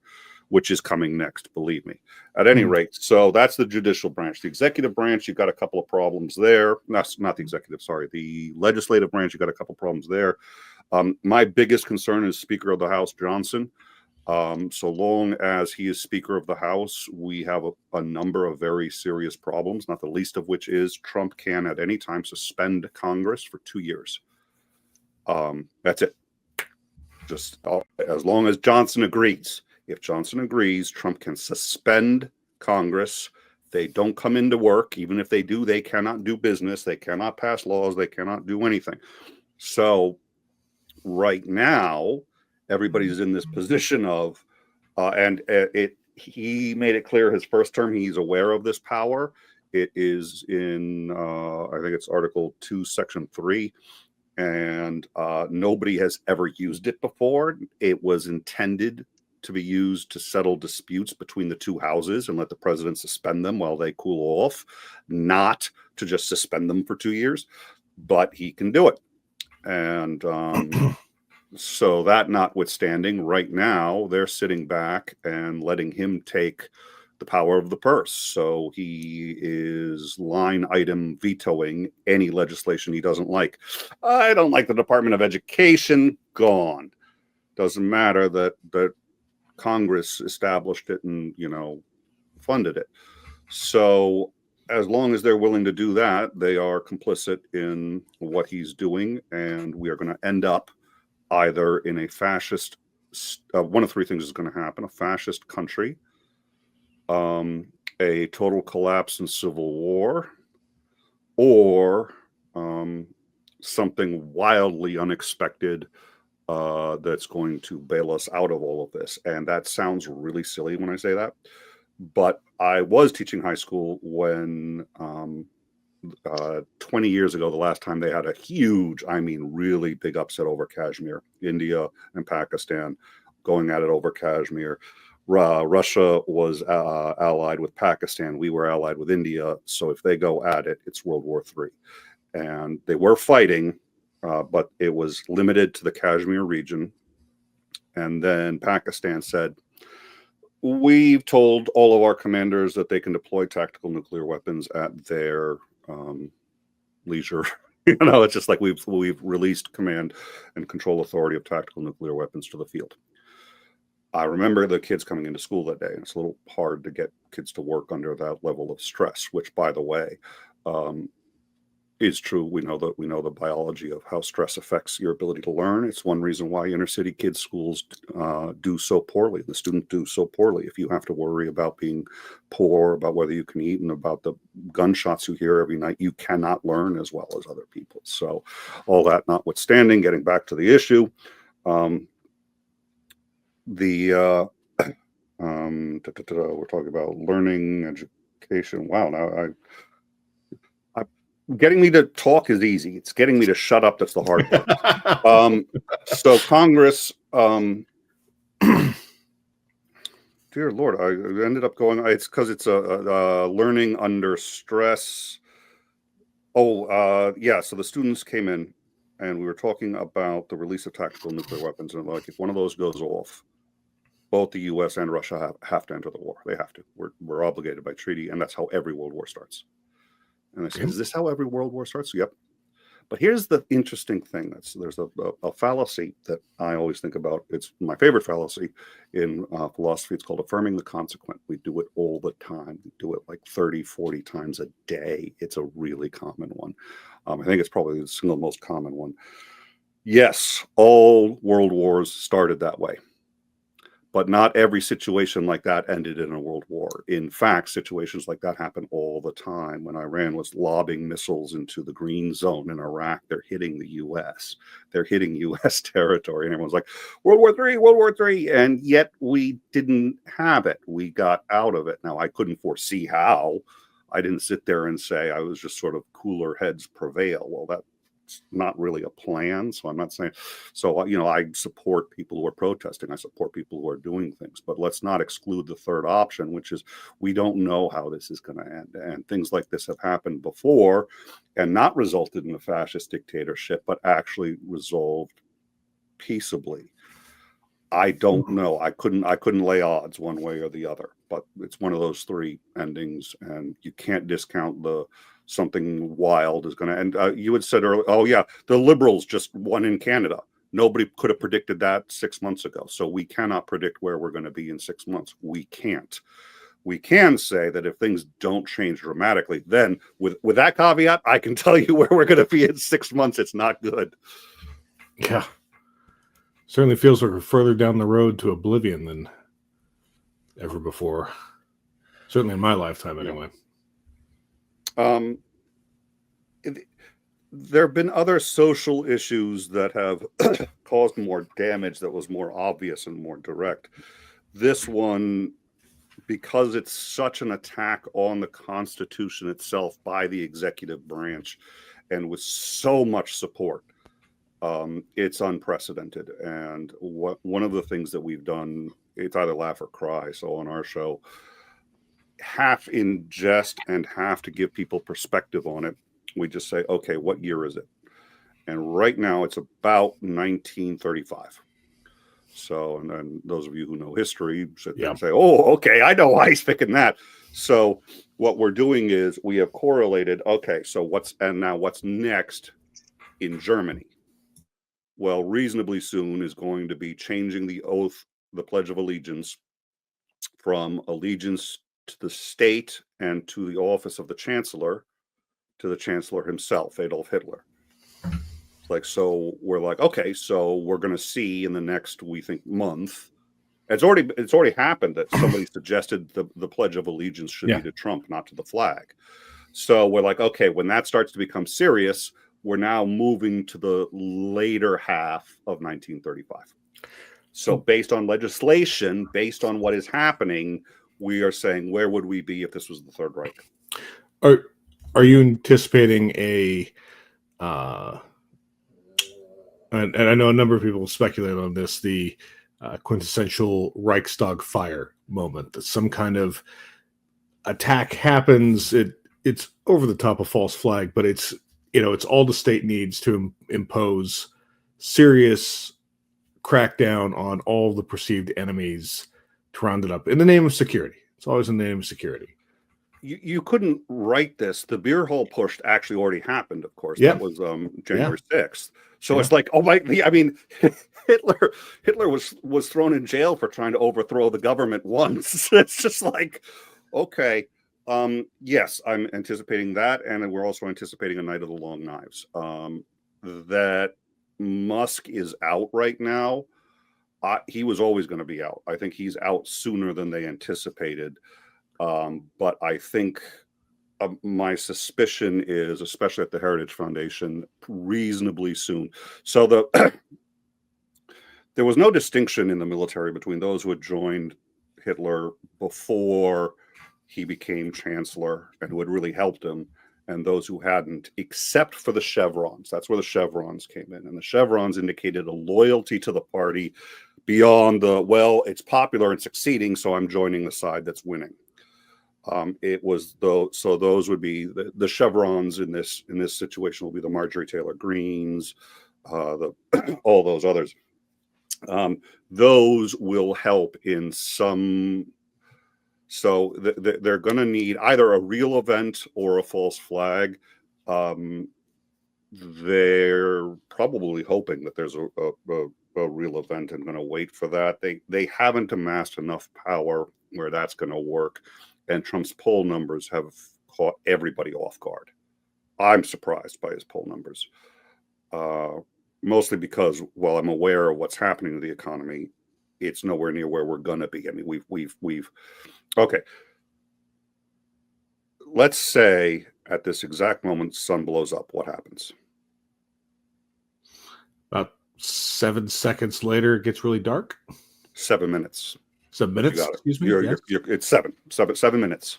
which is coming next, believe me. At any rate, so that's the judicial branch. The executive branch, you've got a couple of problems there. Not the executive, sorry. The legislative branch, you've got a couple of problems there. My biggest concern is Speaker of the House Johnson. So long as he is Speaker of the House, we have a number of very serious problems, not the least of which is Trump can at any time suspend Congress for 2 years. That's it. Just as long as Johnson agrees. If Johnson agrees, Trump can suspend Congress. They don't come into work. Even if they do, they cannot do business. They cannot pass laws. They cannot do anything. So right now, everybody's in this position of, he made it clear his first term, he's aware of this power. It is in, I think it's Article 2, Section 3, and nobody has ever used it before. It was intended to be used to settle disputes between the two houses and let the president suspend them while they cool off, not to just suspend them for 2 years, but he can do it. And so that notwithstanding, right now they're sitting back and letting him take the power of the purse. So he is line item vetoing any legislation he doesn't like. I don't like the Department of Education. Gone. Doesn't matter that Congress established it and, funded it. So as long as they're willing to do that, they are complicit in what he's doing. And we are going to end up either in a fascist, one of three things is going to happen: a fascist country, a total collapse and civil war, or something wildly unexpected that's going to bail us out of all of this. And that sounds really silly when I say that, but I was teaching high school when 20 years ago, the last time they had a huge, I mean, really big upset over Kashmir. India and Pakistan going at it over Kashmir. Russia was allied with Pakistan. We were allied with India. So if they go at it, it's World War III. And they were fighting, but it was limited to the Kashmir region. And then Pakistan said, we've told all of our commanders that they can deploy tactical nuclear weapons at their leisure. It's just like we've released command and control authority of tactical nuclear weapons to the field. I remember the kids coming into school that day, and it's a little hard to get kids to work under that level of stress, which, by the way, is true. We know the biology of how stress affects your ability to learn. It's one reason why inner city kids' schools do so poorly. The students do so poorly. If you have to worry about being poor, about whether you can eat, and about the gunshots you hear every night, you cannot learn as well as other people. So, all that notwithstanding, getting back to the issue, we're talking about learning, education. Wow, now getting me to talk is easy. It's getting me to shut up that's the hard part. So Congress, dear Lord, I ended up going. It's because it's a learning under stress. Yeah. So the students came in, and we were talking about the release of tactical nuclear weapons, and like if one of those goes off, both the U.S. and Russia have to enter the war. They have to. We're obligated by treaty, and that's how every world war starts. And I said, is this how every world war starts? Yep. But here's the interesting thing. There's a fallacy that I always think about. It's my favorite fallacy in philosophy. It's called affirming the consequent. We do it all the time. We do it like 30, 40 times a day. It's a really common one. I think it's probably the single most common one. Yes, all world wars started that way. But not every situation like that ended in a world war. In fact, situations like that happen all the time. When Iran was lobbing missiles into the green zone in Iraq, they're hitting the U.S. They're hitting U.S. territory. And everyone's like, World War III, World War III. And yet we didn't have it. We got out of it. Now, I couldn't foresee how. I didn't sit there and say, I was just sort of cooler heads prevail. Well, that's not really a plan. So I'm not saying, so, I support people who are protesting. I support people who are doing things, but let's not exclude the third option, which is we don't know how this is going to end. And things like this have happened before and not resulted in a fascist dictatorship, but actually resolved peaceably. I don't know. I couldn't lay odds one way or the other, but it's one of those three endings, and you can't discount something wild is going to end. You had said earlier, oh yeah, the Liberals just won in Canada. Nobody could have predicted that 6 months ago. So we cannot predict where we're going to be in 6 months. We can't. We can say that if things don't change dramatically, then with that caveat, I can tell you where we're going to be in 6 months. It's not good. Yeah. Certainly feels like we're further down the road to oblivion than ever before. Certainly in my lifetime, anyway. There have been other social issues that have caused more damage that was more obvious and more direct. This one, because it's such an attack on the Constitution itself by the executive branch and with so much support, it's unprecedented. And one of the things that we've done, it's either laugh or cry. So on our show, half in jest and half to give people perspective on it, we just say, okay, what year is it? And right now it's about 1935. So, and then those of you who know history sit there and say, oh, okay, I know why he's picking that. So what we're doing is we have correlated, okay, so what's next in Germany? Well, reasonably soon is going to be changing the oath, the Pledge of Allegiance, from allegiance to the state and to the office of the chancellor to the chancellor himself, Adolf Hitler. So we're like, okay, so we're going to see in the next, we think, month. It's already happened that somebody suggested the Pledge of Allegiance should be to Trump, not to the flag. So we're like, okay, when that starts to become serious, we're now moving to the later half of 1935. So based on legislation, based on what is happening, we are saying, where would we be if this was the Third Reich? Are you anticipating a and I know a number of people speculate on this, the quintessential Reichstag fire moment, that some kind of attack happens. It's over the top of false flag, but it's all the state needs to impose serious crackdown on all the perceived enemies to round it up in the name of security. It's always in the name of security. You couldn't write this. The beer hall push actually already happened, of course. Yeah. That was January 6th. So it's like, oh my, I mean, Hitler was thrown in jail for trying to overthrow the government once. It's just like, okay, yes, I'm anticipating that, and we're also anticipating a Night of the Long Knives. That Musk is out right now. He was always going to be out. I think he's out sooner than they anticipated. But I think my suspicion is, especially at the Heritage Foundation, reasonably soon. So there was no distinction in the military between those who had joined Hitler before he became chancellor and who had really helped him, and those who hadn't, except for the chevrons. That's where the chevrons came in. And the chevrons indicated a loyalty to the party beyond well, it's popular and succeeding, so I'm joining the side that's winning. It was so those would be the chevrons in this situation will be the Marjorie Taylor Greens, all those others. Those will help in some. So they're going to need either a real event or a false flag. They're probably hoping that there's a real event and going to wait for that. They haven't amassed enough power where that's going to work. And Trump's poll numbers have caught everybody off guard. I'm surprised by his poll numbers, mostly because while I'm aware of what's happening to the economy, it's nowhere near where we're going to be. I mean, we've okay. Let's say at this exact moment, sun blows up. What happens? About 7 seconds later, it gets really dark. 7 minutes. 7 minutes. Excuse me. It's seven minutes.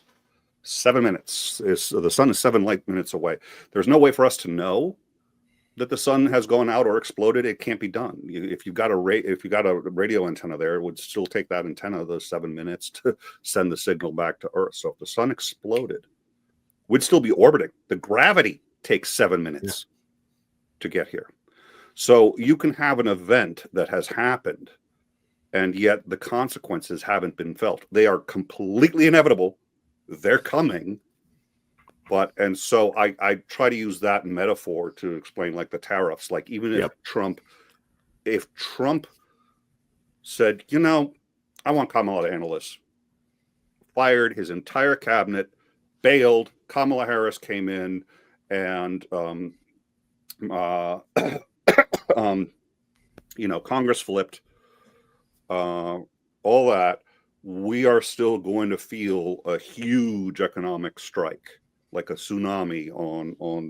7 minutes is the sun is 7 light minutes away. There's no way for us to know that the sun has gone out or exploded. It can't be done. If you've got a radio antenna there, it would still take that antenna those 7 minutes to send the signal back to Earth. So if the sun exploded, we'd still be orbiting. The gravity takes 7 minutes to get here. So you can have an event that has happened, and yet the consequences haven't been felt. They are completely inevitable. They're coming. And so I try to use that metaphor to explain like the tariffs. Like even if Trump said, I want Kamala to handle this, fired his entire cabinet, bailed, Kamala Harris came in, and Congress flipped, all that, we are still going to feel a huge economic strike, like a tsunami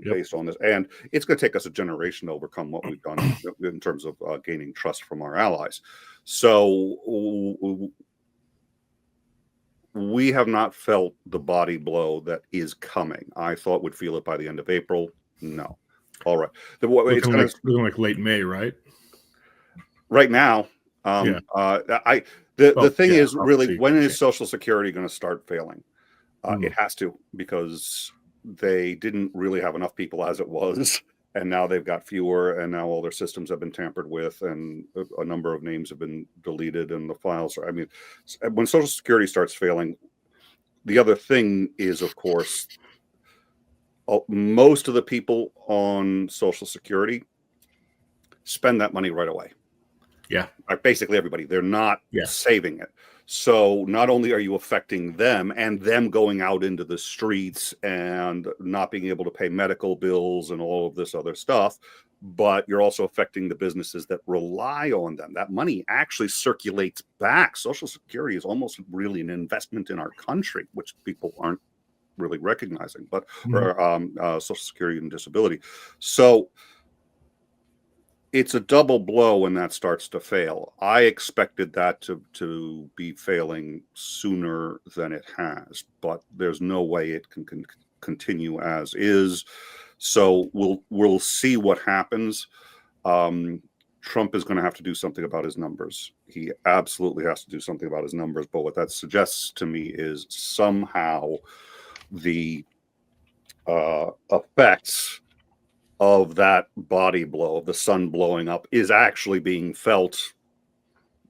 based on this. And it's going to take us a generation to overcome what we've done in terms of gaining trust from our allies. So we have not felt the body blow that is coming. I thought we'd feel it by the end of April. No. All right. It's looking like late May, right? Right now. The thing is, really, when is Social Security going to start failing? It has to, because they didn't really have enough people as it was, and now they've got fewer, and now all their systems have been tampered with, and a number of names have been deleted, and the files are, when Social Security starts failing, the other thing is, of course, most of the people on Social Security spend that money right away. Yeah. Basically everybody. They're not saving it. So not only are you affecting them and them going out into the streets and not being able to pay medical bills and all of this other stuff, but you're also affecting the businesses that rely on them. That money actually circulates back. Social Security is almost really an investment in our country, which people aren't really recognizing, but Mhm. or Social Security and disability. So it's a double blow when that starts to fail. I expected that to be failing sooner than it has, but there's no way it can continue as is. So we'll see what happens. Trump is going to have to do something about his numbers. He absolutely has to do something about his numbers. But what that suggests to me is somehow the effects of that body blow, of the sun blowing up, is actually being felt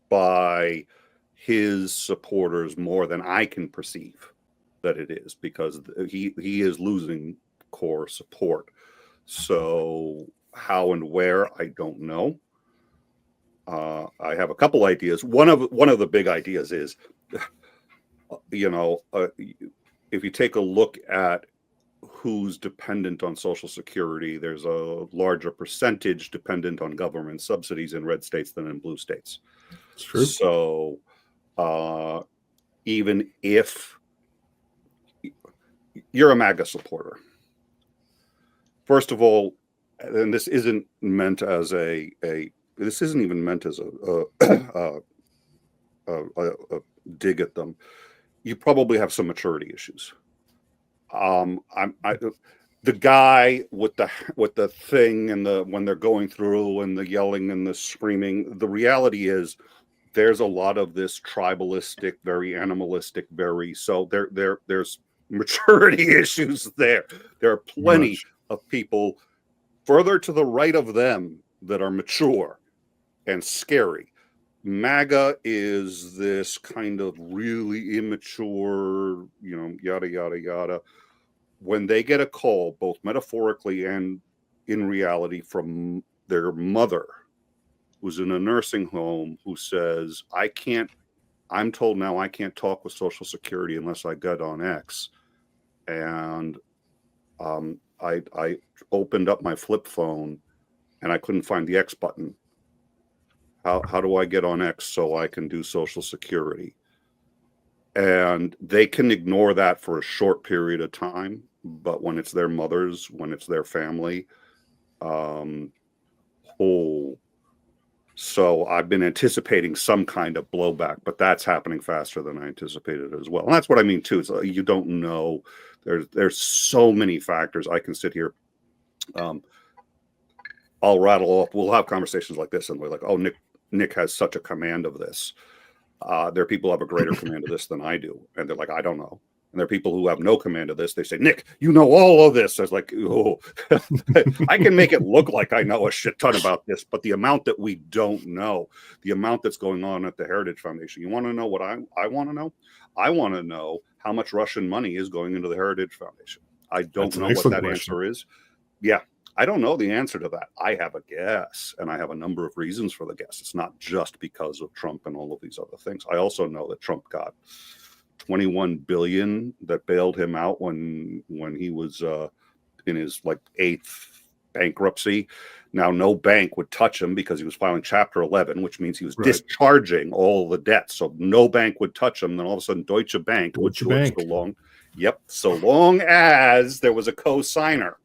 by his supporters more than I can perceive that it is, because he is losing core support. So how and where, I don't know. I have a couple ideas. One of the big ideas is, if you take a look at who's dependent on Social Security, there's a larger percentage dependent on government subsidies in red states than in blue states. It's true. So even if you're a MAGA supporter, first of all, and this isn't meant as this isn't even meant as a dig at them. You probably have some maturity issues. The guy with the thing and when they're going through and the yelling and the screaming, the reality is there's a lot of this tribalistic, very animalistic, so there's maturity issues there. There are plenty of people further to the right of them that are mature and scary. MAGA is this kind of really immature, yada, yada, yada. When they get a call, both metaphorically and in reality, from their mother, who's in a nursing home, who says, I'm told now I can't talk with Social Security unless I get on X. And I opened up my flip phone and I couldn't find the X button. How do I get on X so I can do Social Security? And they can ignore that for a short period of time, but when it's their mothers, when it's their family, so I've been anticipating some kind of blowback, but that's happening faster than I anticipated as well. And that's what I mean too. Is you don't know. There's so many factors. I can sit here. I'll rattle off. We'll have conversations like this, and we're like, "Oh, Nick has such a command of this." There are people who have a greater command of this than I do, and they're like, "I don't know." And there are people who have no command of this. They say, "Nick, you know all of this." I was like, "Oh, I can make it look like I know a shit ton about this, but the amount that we don't know, the amount that's going on at the Heritage Foundation." You want to know what I want to know? I want to know how much Russian money is going into the Heritage Foundation. I don't know what that answer is. Yeah, I don't know the answer to that. I have a guess, and I have a number of reasons for the guess. It's not just because of Trump and all of these other things. I also know that Trump got $21 billion that bailed him out when he was in his eighth bankruptcy. Now, no bank would touch him because he was filing Chapter 11, which means he was discharging all the debts. So no bank would touch him. Then all of a sudden, Deutsche Bank would do it so long as there was a co-signer.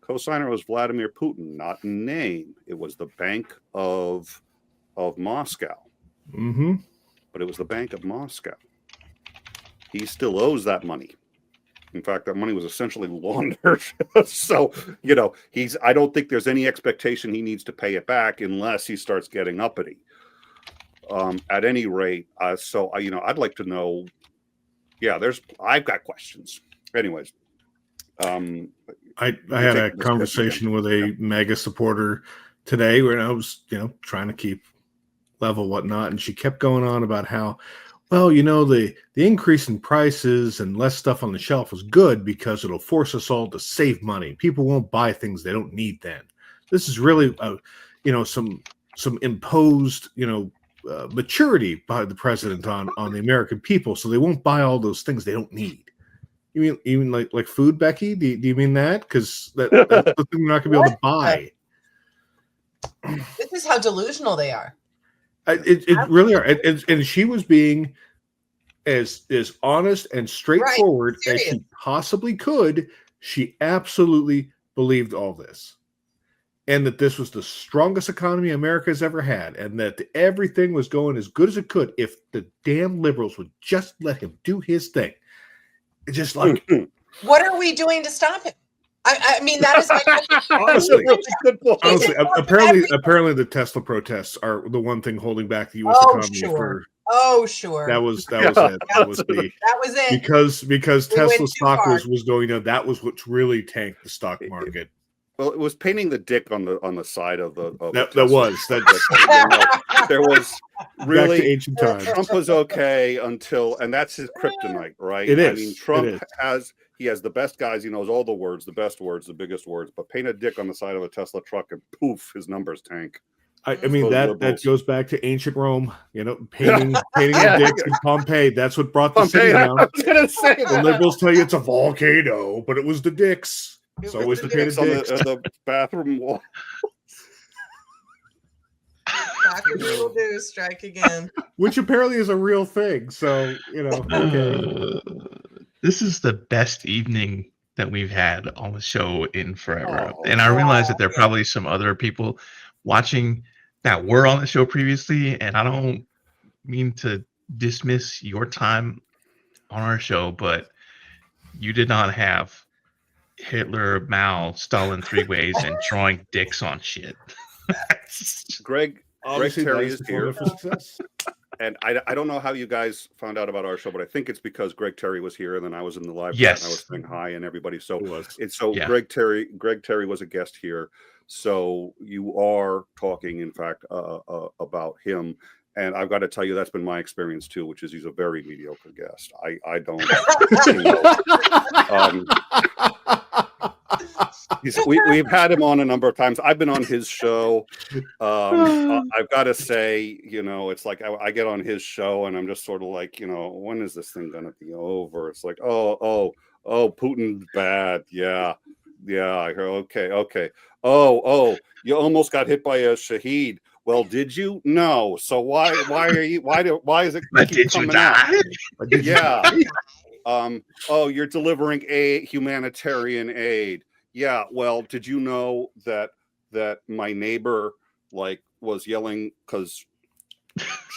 Co-signer was Vladimir Putin, not in name. It was the Bank of Moscow. Mm-hmm. But it was the Bank of Moscow. He still owes that money. In fact, that money was essentially laundered. So, I don't think there's any expectation he needs to pay it back unless he starts getting uppity. At any rate, I'd like to know. Yeah, I've got questions. Anyways. I had a conversation with a MAGA supporter today where I was, trying to keep level, whatnot, and she kept going on about how, well, the increase in prices and less stuff on the shelf is good because it'll force us all to save money. People won't buy things they don't need then. This is really, some imposed, maturity by the president on the American people, so they won't buy all those things they don't need. You mean like food, Becky? Do you mean that? Because that's the thing we're not going to be able to buy. This is how delusional they are. It really are. And she was being as honest and straightforward as serious. she possibly could. She absolutely believed all this, and that this was the strongest economy America has ever had, and that everything was going as good as it could if the damn liberals would just let him do his thing. It's just like, What are we doing to stop him? I mean, that is my question. honestly, Good point. honestly, Is it apparently the Tesla protests are the one thing holding back the U.S. Oh, economy. sure. Oh, sure. That was Yeah. it. That was the That was it. because We went Tesla too stock far. was going down. That was what really tanked the stock market. Well, it was painting the dick on the side of the. That Tesla. was that. There was Back to really ancient times. Trump was okay until, and that's his kryptonite, right? It I is. mean, Trump It is. has the best guys. He knows all the words, the best words, the biggest words. But paint a dick on the side of a Tesla truck, and poof, his numbers tank. I mean Those that liberals. goes back to ancient Rome. You know, painting the dicks in Pompeii. That's what brought the city I down. was gonna say The that. liberals tell you it's a volcano, but it was the dicks. It So was it was the the painted It's on dicks. the bathroom wall. Will do strike again. Which apparently is a real thing. So, you know, okay. This is the best evening that we've had on the show in forever. Oh, and I realize that there are wow. probably some other people watching that were on the show previously. And I don't mean to dismiss your time on our show, but you did not have Hitler, Mao, Stalin three ways and drawing dicks on shit. Greg Obviously, Terry that is the here. formula for success. And I don't know how you guys found out about our show, but I think it's because Greg Terry was here, and then I was in the live chat Yes. and I was saying hi and everybody. So It was. it's so Yeah. Greg Terry was a guest here. So you are talking, in fact, about him. And I've got to tell you, that's been my experience too, which is he's a very mediocre guest. I don't. We've had him on a number of times. I've been on his show. I've got to say, you know, it's like I get on his show and I'm just sort of like, you know, when is this thing going to be over? It's like, oh, Putin's bad. Yeah. Okay. Oh, you almost got hit by a shaheed. Well, did you? No. So why is it But keep did you coming out? die? Yeah. Oh, you're delivering humanitarian aid. Yeah. Well, did you know that my neighbor was yelling because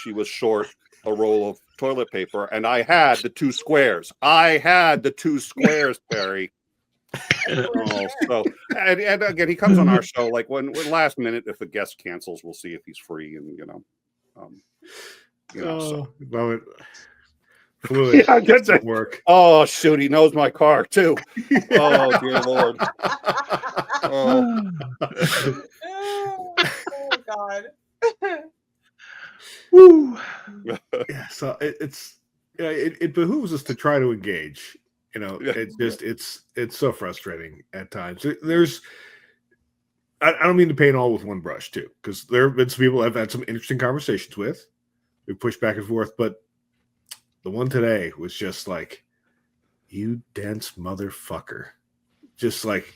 she was short a roll of toilet paper, and I had the two squares. Perry. So and again, he comes on our show like when last minute, if the guest cancels, we'll see if he's free, and so. Well, fluid. Yeah, good to work. Oh shoot, he knows my car too. Oh dear Lord. Oh. Oh God. Woo. Yeah, so it behooves us to try to engage. You know, it's so frustrating at times. I don't mean to paint all with one brush too, because there have been some people I've had some interesting conversations with. We pushed back and forth, but the one today was just like, you dense motherfucker. Just like,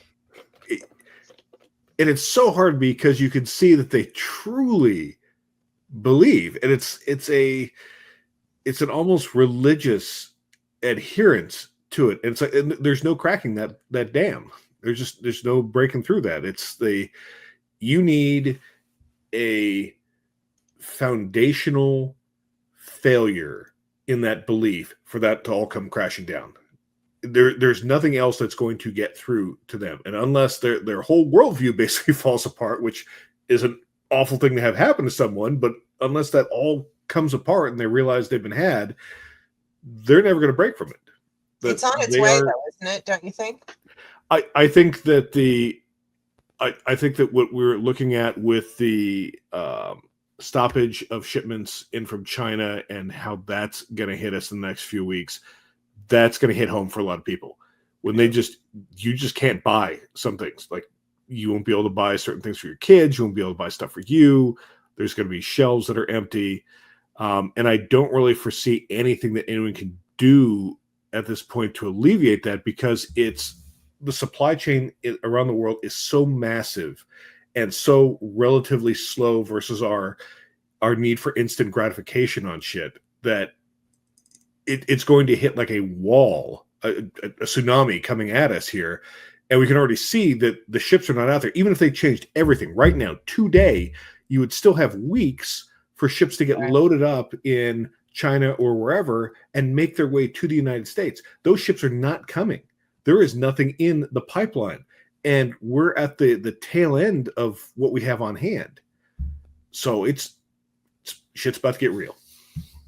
and it's so hard because you can see that they truly believe, and it's an almost religious adherence to it. And it's like, and there's no cracking that dam. There's no breaking through that. You need a foundational failure in that belief for that to all come crashing down. There's nothing else that's going to get through to them. And unless their whole worldview basically falls apart, which is an awful thing to have happen to someone, but unless that all comes apart and they realize they've been had, they're never going to break from it. It's on its way, though, isn't it? Don't you think? I think that I think that what we're looking at with the stoppage of shipments in from China and how that's going to hit us in the next few weeks, that's going to hit home for a lot of people. When you just can't buy some things. Like, you won't be able to buy certain things for your kids. You won't be able to buy stuff for you. There's going to be shelves that are empty. And I don't really foresee anything that anyone can do at this point to alleviate that, because the supply chain around the world is so massive and so relatively slow versus our need for instant gratification on shit, that it's going to hit like a wall, a tsunami coming at us here. And we can already see that the ships are not out there. Even if they changed everything right now, today, you would still have weeks for ships to get loaded up in China or wherever and make their way to the United States. Those ships are not coming. There is nothing in the pipeline. And we're at the tail end of what we have on hand. So it's shit's about to get real.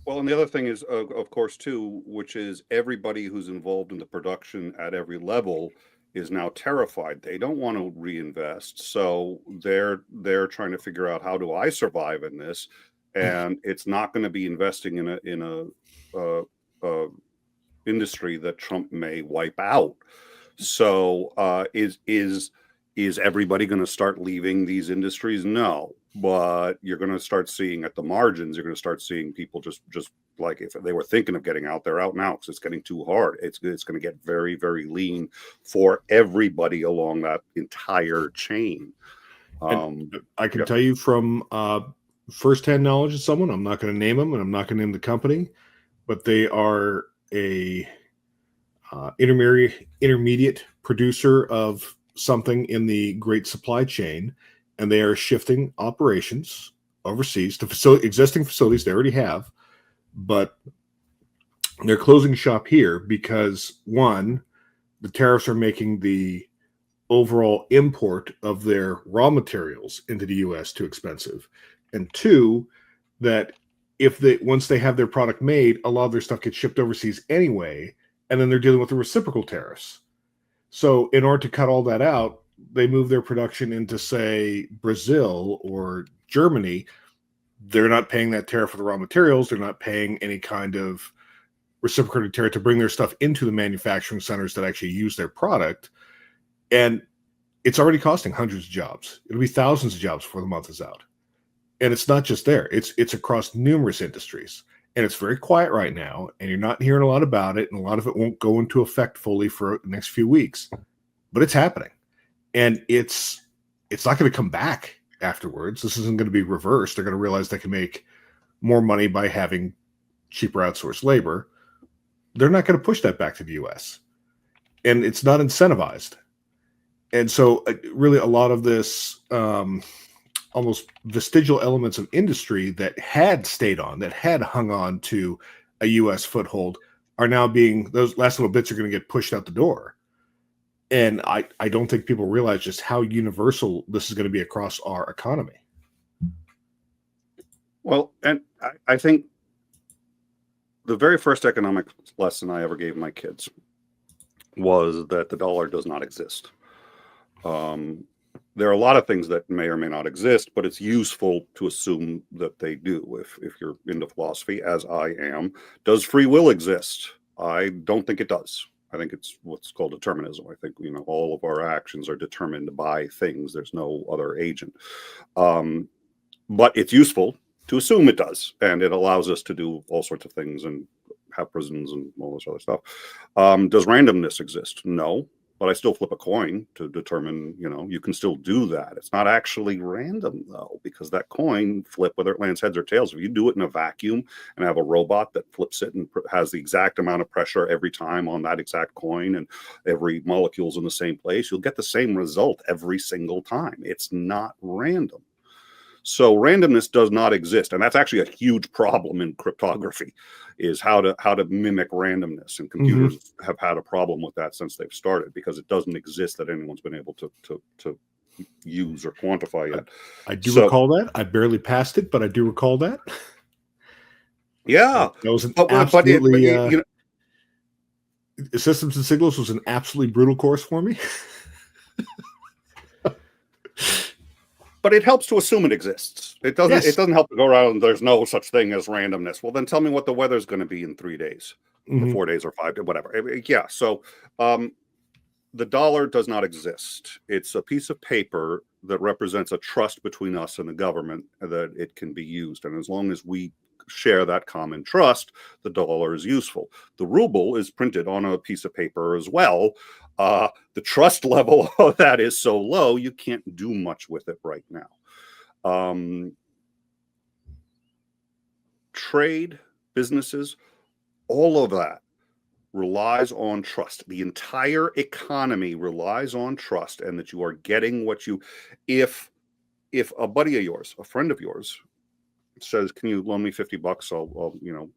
Well, and the other thing is, of course, too, which is everybody who's involved in the production at every level is now terrified. They don't want to reinvest, so they're trying to figure out, how do I survive in this? And it's not going to be investing in a industry that Trump may wipe out. So is everybody going to start leaving these industries? No, but you're going to start seeing at the margins. You're going to start seeing people just like, if they were thinking of getting out, they're out now because it's getting too hard. It's going to get very, very lean for everybody along that entire chain. I can tell you from firsthand knowledge of someone. I'm not going to name them, and I'm not going to name the company, but they are a intermediate producer of something in the great supply chain, and they are shifting operations overseas to existing facilities they already have, but they're closing shop here because, one, the tariffs are making the overall import of their raw materials into the U.S. too expensive, and two, that once they have their product made, a lot of their stuff gets shipped overseas anyway, and then they're dealing with the reciprocal tariffs. So in order to cut all that out, they move their production into, say, Brazil or Germany. They're not paying that tariff for the raw materials. They're not paying any kind of reciprocal tariff to bring their stuff into the manufacturing centers that actually use their product. And it's already costing hundreds of jobs. It'll be thousands of jobs before the month is out. And it's not just there. It's across numerous industries. And it's very quiet right now, and you're not hearing a lot about it, and a lot of it won't go into effect fully for the next few weeks. But it's happening. And it's not going to come back afterwards. This isn't going to be reversed. They're going to realize they can make more money by having cheaper outsourced labor. They're not going to push that back to the U.S. And it's not incentivized. And so really a lot of this almost vestigial elements of industry that had stayed on, that had hung on to a U.S. foothold, are now those last little bits are going to get pushed out the door. And I don't think people realize just how universal this is going to be across our economy. Well, and I think the very first economic lesson I ever gave my kids was that the dollar does not exist. There are a lot of things that may or may not exist, but it's useful to assume that they do. If you're into philosophy, as I am, does free will exist? I don't think it does. I think it's what's called determinism. I think, all of our actions are determined by things. There's no other agent. But it's useful to assume it does. And it allows us to do all sorts of things and have prisons and all this other stuff. Does randomness exist? No. But I still flip a coin to determine, you can still do that. It's not actually random, though, because that coin flip, whether it lands heads or tails, if you do it in a vacuum and have a robot that flips it and has the exact amount of pressure every time on that exact coin and every molecule's in the same place, you'll get the same result every single time. It's not random. So randomness does not exist, and that's actually a huge problem in cryptography, is how to mimic randomness. And computers have had a problem with that since they've started, because it doesn't exist that anyone's been able to use or quantify yet. I do recall that. I barely passed it, but I do recall that. Yeah, that was an absolutely Systems and Signals was an absolutely brutal course for me. But it helps to assume it exists. It doesn't. Yes. It doesn't help to go around. There's no such thing as randomness. Well, then tell me what the weather's going to be in 3 days, or 4 days, or 5 days, whatever. Yeah. So, the dollar does not exist. It's a piece of paper that represents a trust between us and the government that it can be used. And as long as we share that common trust, the dollar is useful. The ruble is printed on a piece of paper as well. The trust level of that is so low, you can't do much with it right now. Trade, businesses, all of that relies on trust. The entire economy relies on trust, and that you are getting what you. If a buddy of yours, a friend of yours, says, "Can you loan me $50? I'll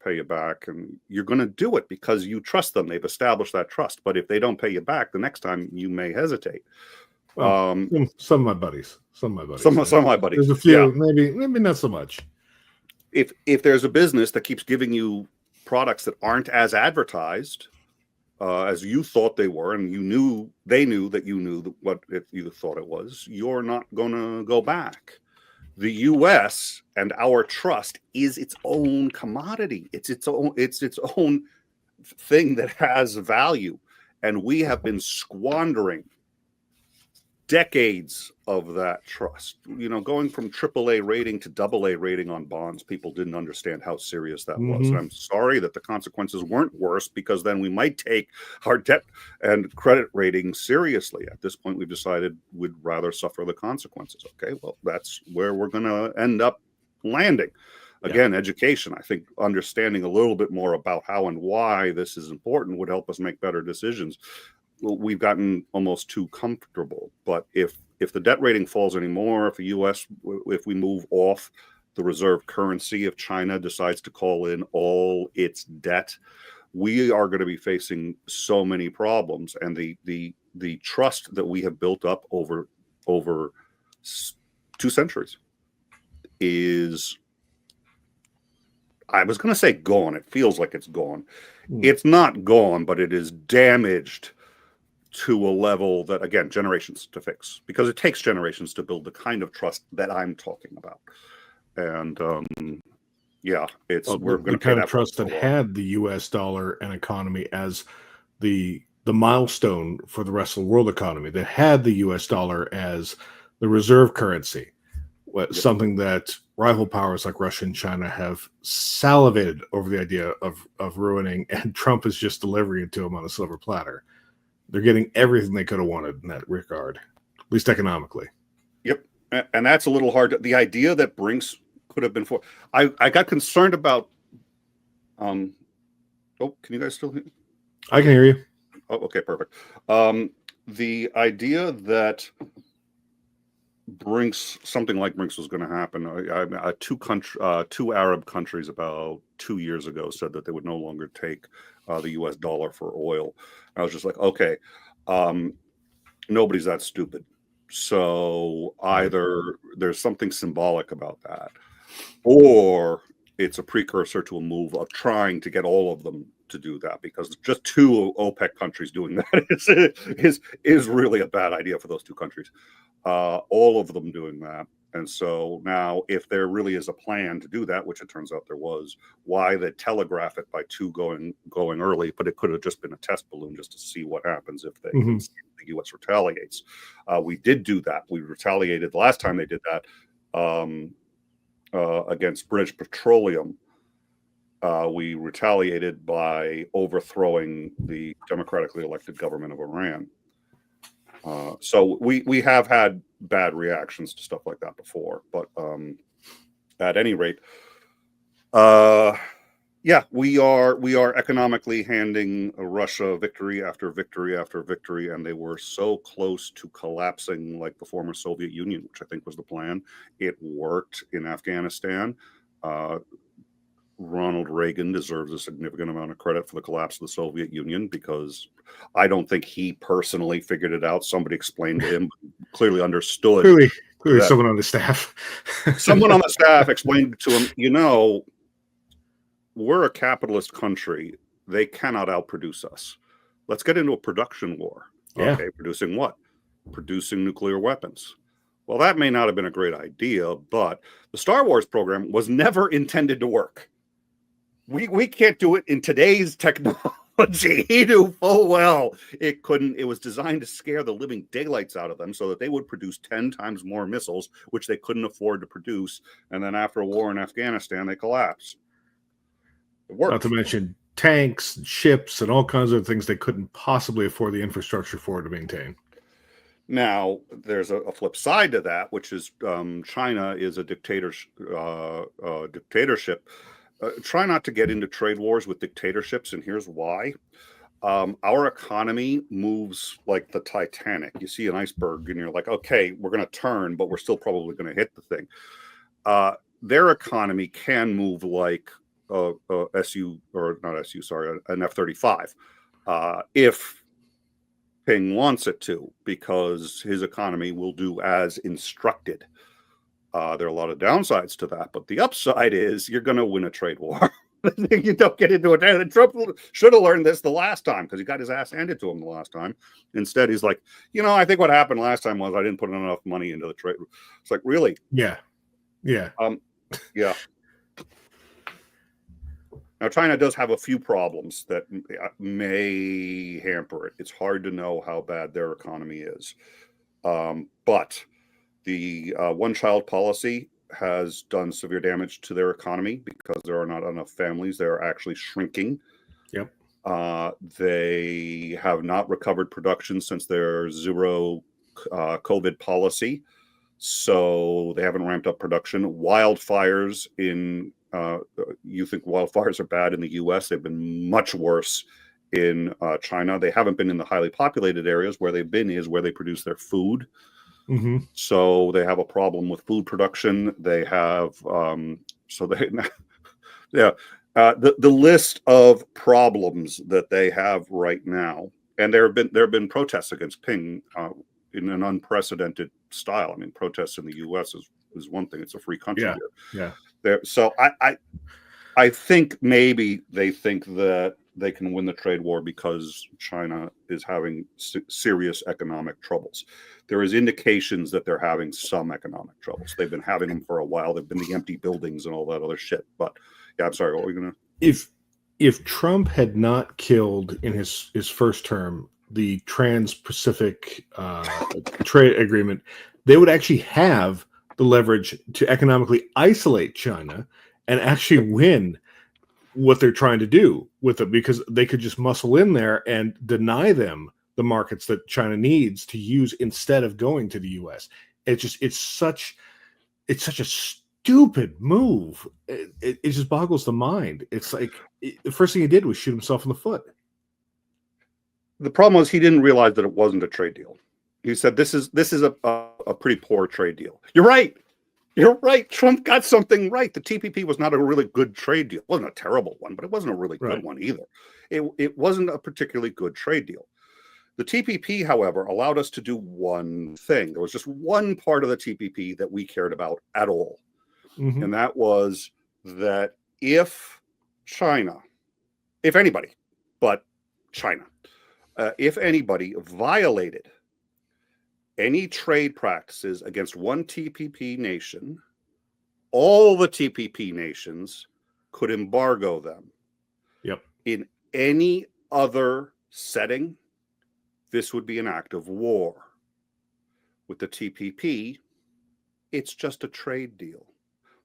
pay you back," and you're going to do it because you trust them. They've established that trust. But if they don't pay you back, the next time you may hesitate. Well, some of my buddies. Some of my buddies. There's a few, maybe not so much. If there's a business that keeps giving you products that aren't as advertised as you thought they were, and they knew that you knew what you thought it was, you're not going to go back. The U.S. and our trust is its own commodity. It's its own thing that has value, and we have been squandering decades of that trust. Going from AAA rating to AA rating on bonds, people didn't understand how serious that was. And I'm sorry that the consequences weren't worse, because then we might take our debt and credit rating seriously. At this point, we've decided we'd rather suffer the consequences. Okay, well, that's where we're going to end up landing. Again, education. I think understanding a little bit more about how and why this is important would help us make better decisions. We've gotten almost too comfortable. But if the debt rating falls anymore, if we move off the reserve currency, if China decides to call in all its debt, we are going to be facing so many problems. And the trust that we have built up over 2 centuries is, I was going to say gone. It feels like it's gone. It's not gone, but it is damaged to a level that, again, generations to fix, because it takes generations to build the kind of trust that I'm talking about. And we're going to kind of trust that had the U.S. dollar and economy as the milestone for the rest of the world economy, that had the U.S. dollar as the reserve currency, something that rival powers like Russia and China have salivated over the idea of ruining, and Trump is just delivering it to them on a silver platter. They're getting everything they could have wanted in that regard, at least economically. Yep. And that's a little hard. The idea that Brinks could have been I got concerned about, can you guys still hear me? I can hear you. Oh, okay, perfect. The idea that something like Brinks was going to happen. Two Arab countries about 2 years ago said that they would no longer take the U.S. dollar for oil. I was just like, okay, nobody's that stupid. So either there's something symbolic about that, or it's a precursor to a move of trying to get all of them to do that, because just 2 OPEC countries doing that is really a bad idea for those 2 countries. All of them doing that. And so now, if there really is a plan to do that, which it turns out there was, why they telegraph it by 2 going early? But it could have just been a test balloon just to see what happens if the U.S. retaliates. We did do that. We retaliated the last time they did that against British Petroleum. We retaliated by overthrowing the democratically elected government of Iran. So we have had bad reactions to stuff like that before, but at any rate, we are economically handing Russia victory after victory after victory, and they were so close to collapsing like the former Soviet Union, which I think was the plan. It worked in Afghanistan. Ronald Reagan deserves a significant amount of credit for the collapse of the Soviet Union, because I don't think he personally figured it out. Somebody explained to him, clearly understood. Clearly someone on the staff. Someone on the staff explained to him, we're a capitalist country. They cannot outproduce us. Let's get into a production war. Yeah. Okay, producing what? Producing nuclear weapons. Well, that may not have been a great idea, but the Star Wars program was never intended to work. We can't do it in today's technology. He knew full well it couldn't. It was designed to scare the living daylights out of them so that they would produce 10 times more missiles, which they couldn't afford to produce. And then after a war in Afghanistan, they collapsed. It worked. Not to mention tanks, ships, and all kinds of things they couldn't possibly afford the infrastructure for to maintain. Now, there's a flip side to that, which is China is a dictatorship. try not to get into trade wars with dictatorships, and here's why. Our economy moves like the Titanic. You see an iceberg and you're like, okay, we're going to turn, but we're still probably going to hit the thing. Their economy can move like an F-35 if Ping wants it to, because his economy will do as instructed. There are a lot of downsides to that, but the upside is you're going to win a trade war. You don't get into it. And Trump should have learned this the last time, because he got his ass handed to him the last time. Instead, he's like, I think what happened last time was I didn't put enough money into the trade. It's like, really? Yeah. Yeah. Now, China does have a few problems that may hamper it. It's hard to know how bad their economy is. But the one-child policy has done severe damage to their economy because there are not enough families. They're actually shrinking. Yep. They have not recovered production since their zero COVID policy. So they haven't ramped up production. Wildfires you think wildfires are bad in the US. They've been much worse in China. They haven't been in the highly populated areas. Where they've been is where they produce their food. Mm-hmm. So they have a problem with food production. They have the list of problems that they have right now, and there have been protests against Ping in an unprecedented style. I mean, protests in the U.S. is one thing; it's a free country here. Yeah. So I think maybe they think that they can win the trade war because China is having serious economic troubles. There is indications that they're having some economic troubles. They've been having them for a while. They've been the empty buildings and all that other shit. But yeah, I'm sorry. What were we gonna? If Trump had not killed in his first term the Trans-Pacific trade agreement, they would actually have the leverage to economically isolate China and actually win what they're trying to do with it, because they could just muscle in there and deny them the markets that China needs to use instead of going to the US. It's such a stupid move. It just boggles the mind. It's like the first thing he did was shoot himself in the foot. The problem was he didn't realize that it wasn't a trade deal. He said, this is a pretty poor trade deal. You're right. You're right. Trump got something right. The TPP was not a really good trade deal. It wasn't a terrible one, but it wasn't a really good one either. It wasn't a particularly good trade deal. The TPP, however, allowed us to do one thing. There was just one part of the TPP that we cared about at all. Mm-hmm. And that was that if anybody, but China, if anybody violated any trade practices against one TPP nation, all the TPP nations could embargo them. Yep. In any other setting, this would be an act of war. With the TPP, it's just a trade deal.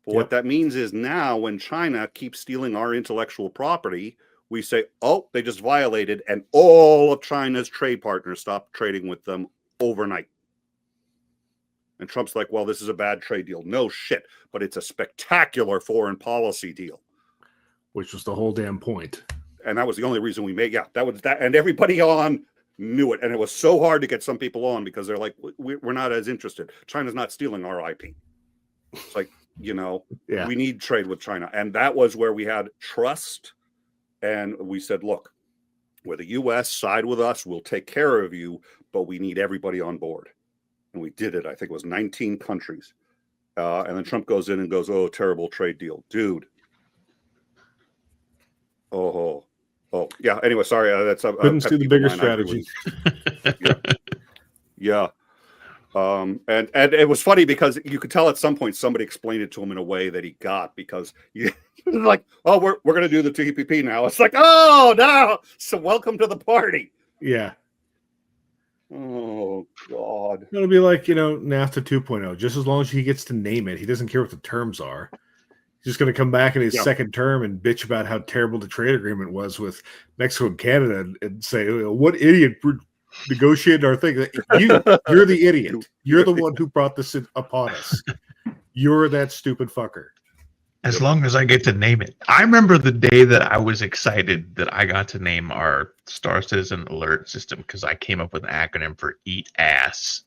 But what that means is now when China keeps stealing our intellectual property, we say, oh, they just violated, and all of China's trade partners stopped trading with them overnight. And Trump's like, well, this is a bad trade deal. No shit, but it's a spectacular foreign policy deal. Which was the whole damn point. And that was the only reason we made, that was that. And everybody on knew it. And it was so hard to get some people on because they're like, we're not as interested. China's not stealing our IP. It's like, we need trade with China. And that was where we had trust. And we said, look, where the U.S. side with us, we'll take care of you, but we need everybody on board. And we did it. I think it was 19 countries. And then Trump goes in and goes, oh, terrible trade deal. Dude. Oh, yeah. Anyway, sorry. That's couldn't see the bigger strategy. Yeah. And it was funny because you could tell at some point somebody explained it to him in a way that he got, because like, oh, we're going to do the TPP now. It's like, oh, no. So welcome to the party. Yeah. Oh, God. It'll be like, NAFTA 2.0. Just as long as he gets to name it, he doesn't care what the terms are. He's just going to come back in his second term and bitch about how terrible the trade agreement was with Mexico and Canada and say, what idiot negotiated our thing? You're the idiot. You're the one who brought this upon us. You're that stupid fucker. As long as I get to name it. I remember the day that I was excited that I got to name our Star Citizen alert system because I came up with an acronym for Eat Ass.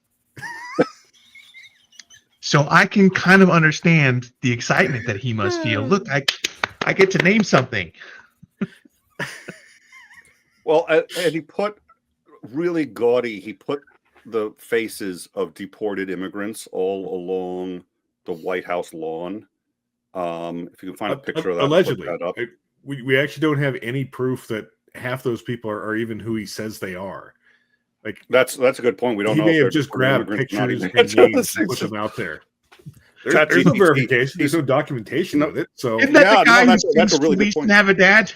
So I can kind of understand the excitement that he must feel. Look, I get to name something. Well, and he put really gaudy. He put the faces of deported immigrants all along the White House lawn. If you can find a picture of that, allegedly, put that up. we actually don't have any proof that half those people are even who he says they are. Like That's a good point. We don't he know. may if have they're just deported grabbed immigrants or not pictures even. and names and put them out there. There's no ChatGPT, verification. There's no documentation with it. So Isn't that the guy who that's a thinks really good police point. can have a dad?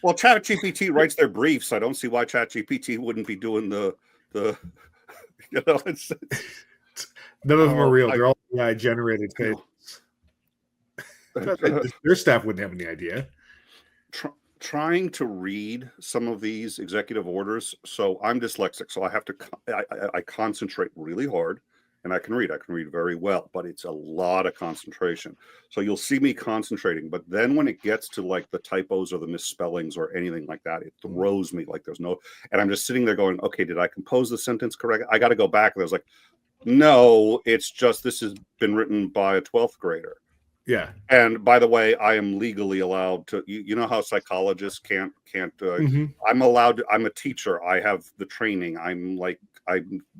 Well, ChatGPT writes their briefs. I don't see why ChatGPT wouldn't be doing the you know. None of them are real. I- They're all AI generated. Their staff wouldn't have any idea. Trying to read some of these executive orders. So I'm dyslexic, so I have to I concentrate really hard, and I can read very well, but it's a lot of concentration. So you'll see me concentrating, but then when it gets to like the typos or the misspellings or anything like that, it throws me like there's no, and I'm just sitting there going, okay, did I compose the sentence correct? I got to go back. And I was like, no, it's just, this has been written by a 12th grader. Yeah. And by the way, I am legally allowed to, you know how psychologists can't, I'm allowed to, I'm a teacher. I have the training. I'm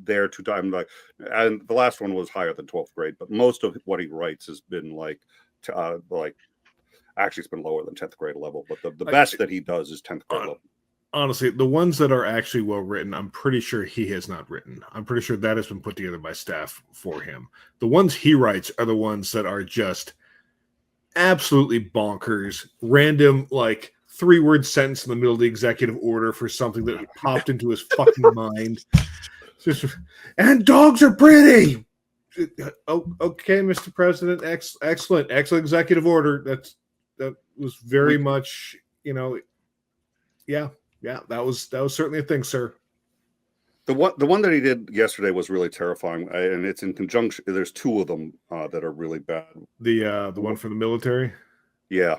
there to, I'm like, and the last one was higher than 12th grade, but most of what he writes has been actually it's been lower than 10th grade level, but the best that he does is 10th grade level. Honestly, the ones that are actually well written, I'm pretty sure he has not written. I'm pretty sure that has been put together by staff for him. The ones he writes are the ones that are just absolutely bonkers, random, like 3-word sentence in the middle of the executive order for something that popped into his fucking mind. Just, and dogs are pretty. Oh, okay, Mr. President, excellent executive order. That was very much, yeah, that was certainly a thing, sir. The one that he did yesterday was really terrifying, and it's in conjunction. There's 2 of them that are really bad. The one for the military. Yeah.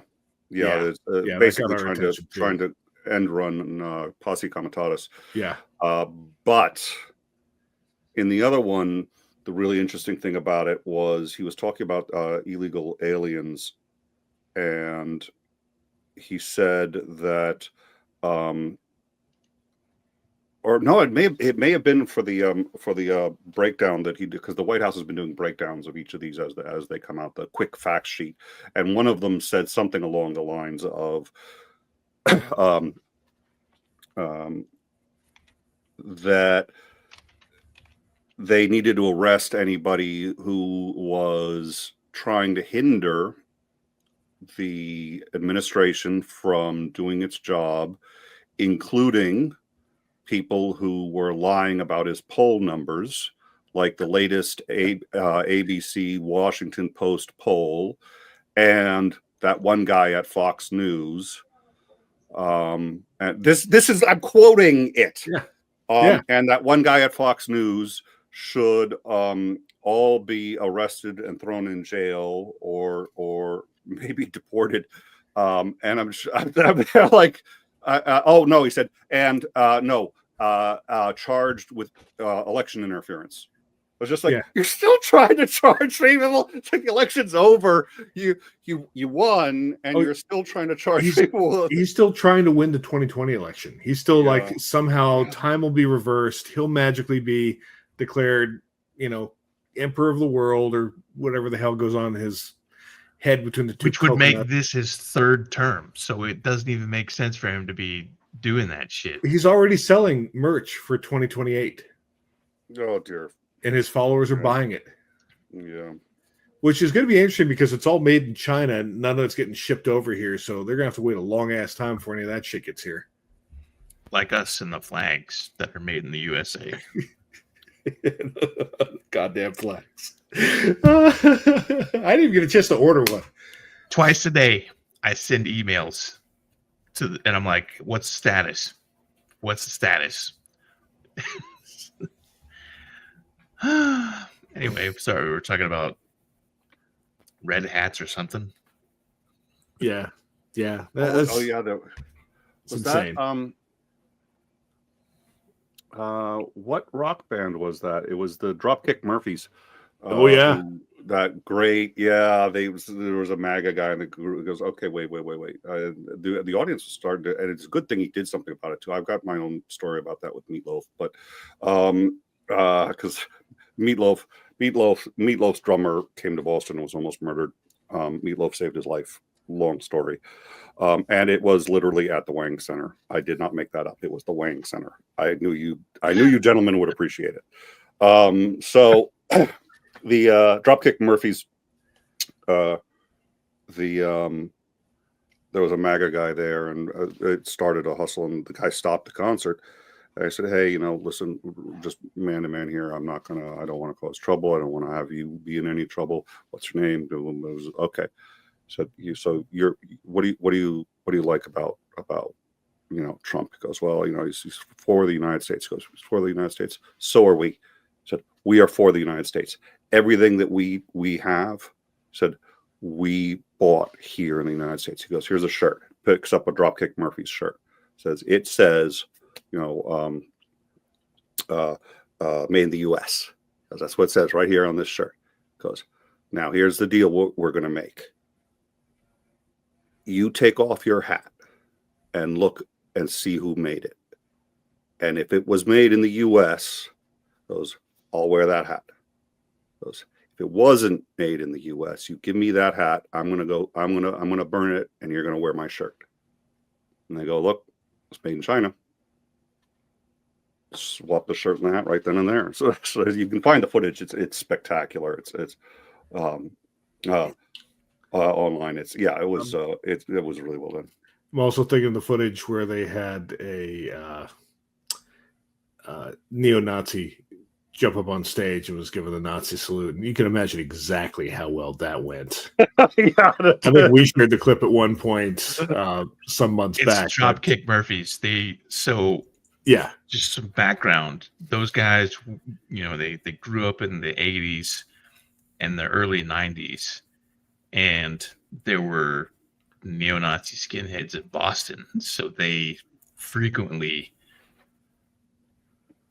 It's, basically trying to end run posse comitatus. Yeah. But in the other one, the really interesting thing about it was he was talking about illegal aliens, and he said that. Or no, it may have been for the breakdown that he did, because the White House has been doing breakdowns of each of these as they come out, the quick fact sheet, and one of them said something along the lines of that they needed to arrest anybody who was trying to hinder the administration from doing its job, including people who were lying about his poll numbers, like the latest ABC Washington Post poll, and that one guy at Fox News. And this is, I'm quoting it. Yeah. And that one guy at Fox News should all be arrested and thrown in jail or maybe deported. And I'm there like, oh no, he said, and no, charged with election interference. I was just like, You're still trying to charge people. It's like the election's over. You won, and you're still trying to charge people. He's still trying to win the 2020 election. He's still like, somehow time will be reversed. He'll magically be declared, emperor of the world, or whatever the hell goes on in his head between the 2. Which would make this his 3rd term. So it doesn't even make sense for him to be doing that shit. He's already selling merch for 2028. Oh dear. And his followers are buying it. Yeah. Which is going to be interesting because it's all made in China and none of it's getting shipped over here. So they're going to have to wait a long ass time before any of that shit gets here. Like us and the flags that are made in the USA. Goddamn flags. I didn't even get a chance to order one. Twice a day, I send emails and I'm like, what's the status? What's the status? Anyway, sorry, we were talking about red hats or something. Yeah, yeah. Oh yeah, that It's was insane. that. What rock band was that? It was the Dropkick Murphys. Oh, yeah. That great. Yeah, there was a MAGA guy in the group who goes, okay, wait. The audience was starting to, and it's a good thing he did something about it too. I've got my own story about that with Meatloaf, but because Meatloaf's drummer came to Boston and was almost murdered. Meatloaf saved his life. Long story. And it was literally at the Wang Center. I did not make that up. It was the Wang Center. I knew you gentlemen would appreciate it. So the Dropkick Murphys, there was a MAGA guy there, and it started a hustle, and the guy stopped the concert. I said, hey, listen, just man to man here. I don't want to cause trouble. I don't want to have you be in any trouble. What's your name? It was, okay. So what do you like about Trump? He goes, well, he's for the United States. He goes, he's for the United States. So are we. Said, we are for the United States. Everything that we have, said, we bought here in the United States. He goes, here's a shirt. Picks up a Dropkick Murphys shirt. It says, made in the U.S. Because that's what it says right here on this shirt. Goes, now here's the deal we're going to make. You take off your hat and look and see who made it. And if it was made in the U.S., I'll wear that hat. If it wasn't made in the U.S., you give me that hat. I'm gonna burn it, and you're gonna wear my shirt. And they go, look, it's made in China. Swap the shirt and the hat right then and there. So you can find the footage. It's spectacular. It's online. It was really well done. I'm also thinking of the footage where they had a neo-Nazi jump up on stage and was given the Nazi salute, and you can imagine exactly how well that went. I think we shared the clip at one point some months back. It's Dropkick Murphys. Yeah. Just some background. Those guys, they grew up in the 80s and the early 90s, and there were neo-Nazi skinheads in Boston. So they frequently,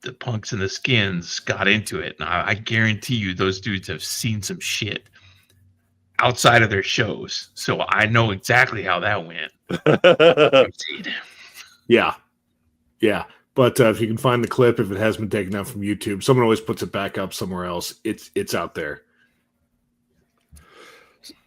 the punks and the skins got into it. And I guarantee you those dudes have seen some shit outside of their shows. So I know exactly how that went. Yeah. Yeah. But if you can find the clip, if it has been taken down from YouTube, someone always puts it back up somewhere else. It's out there.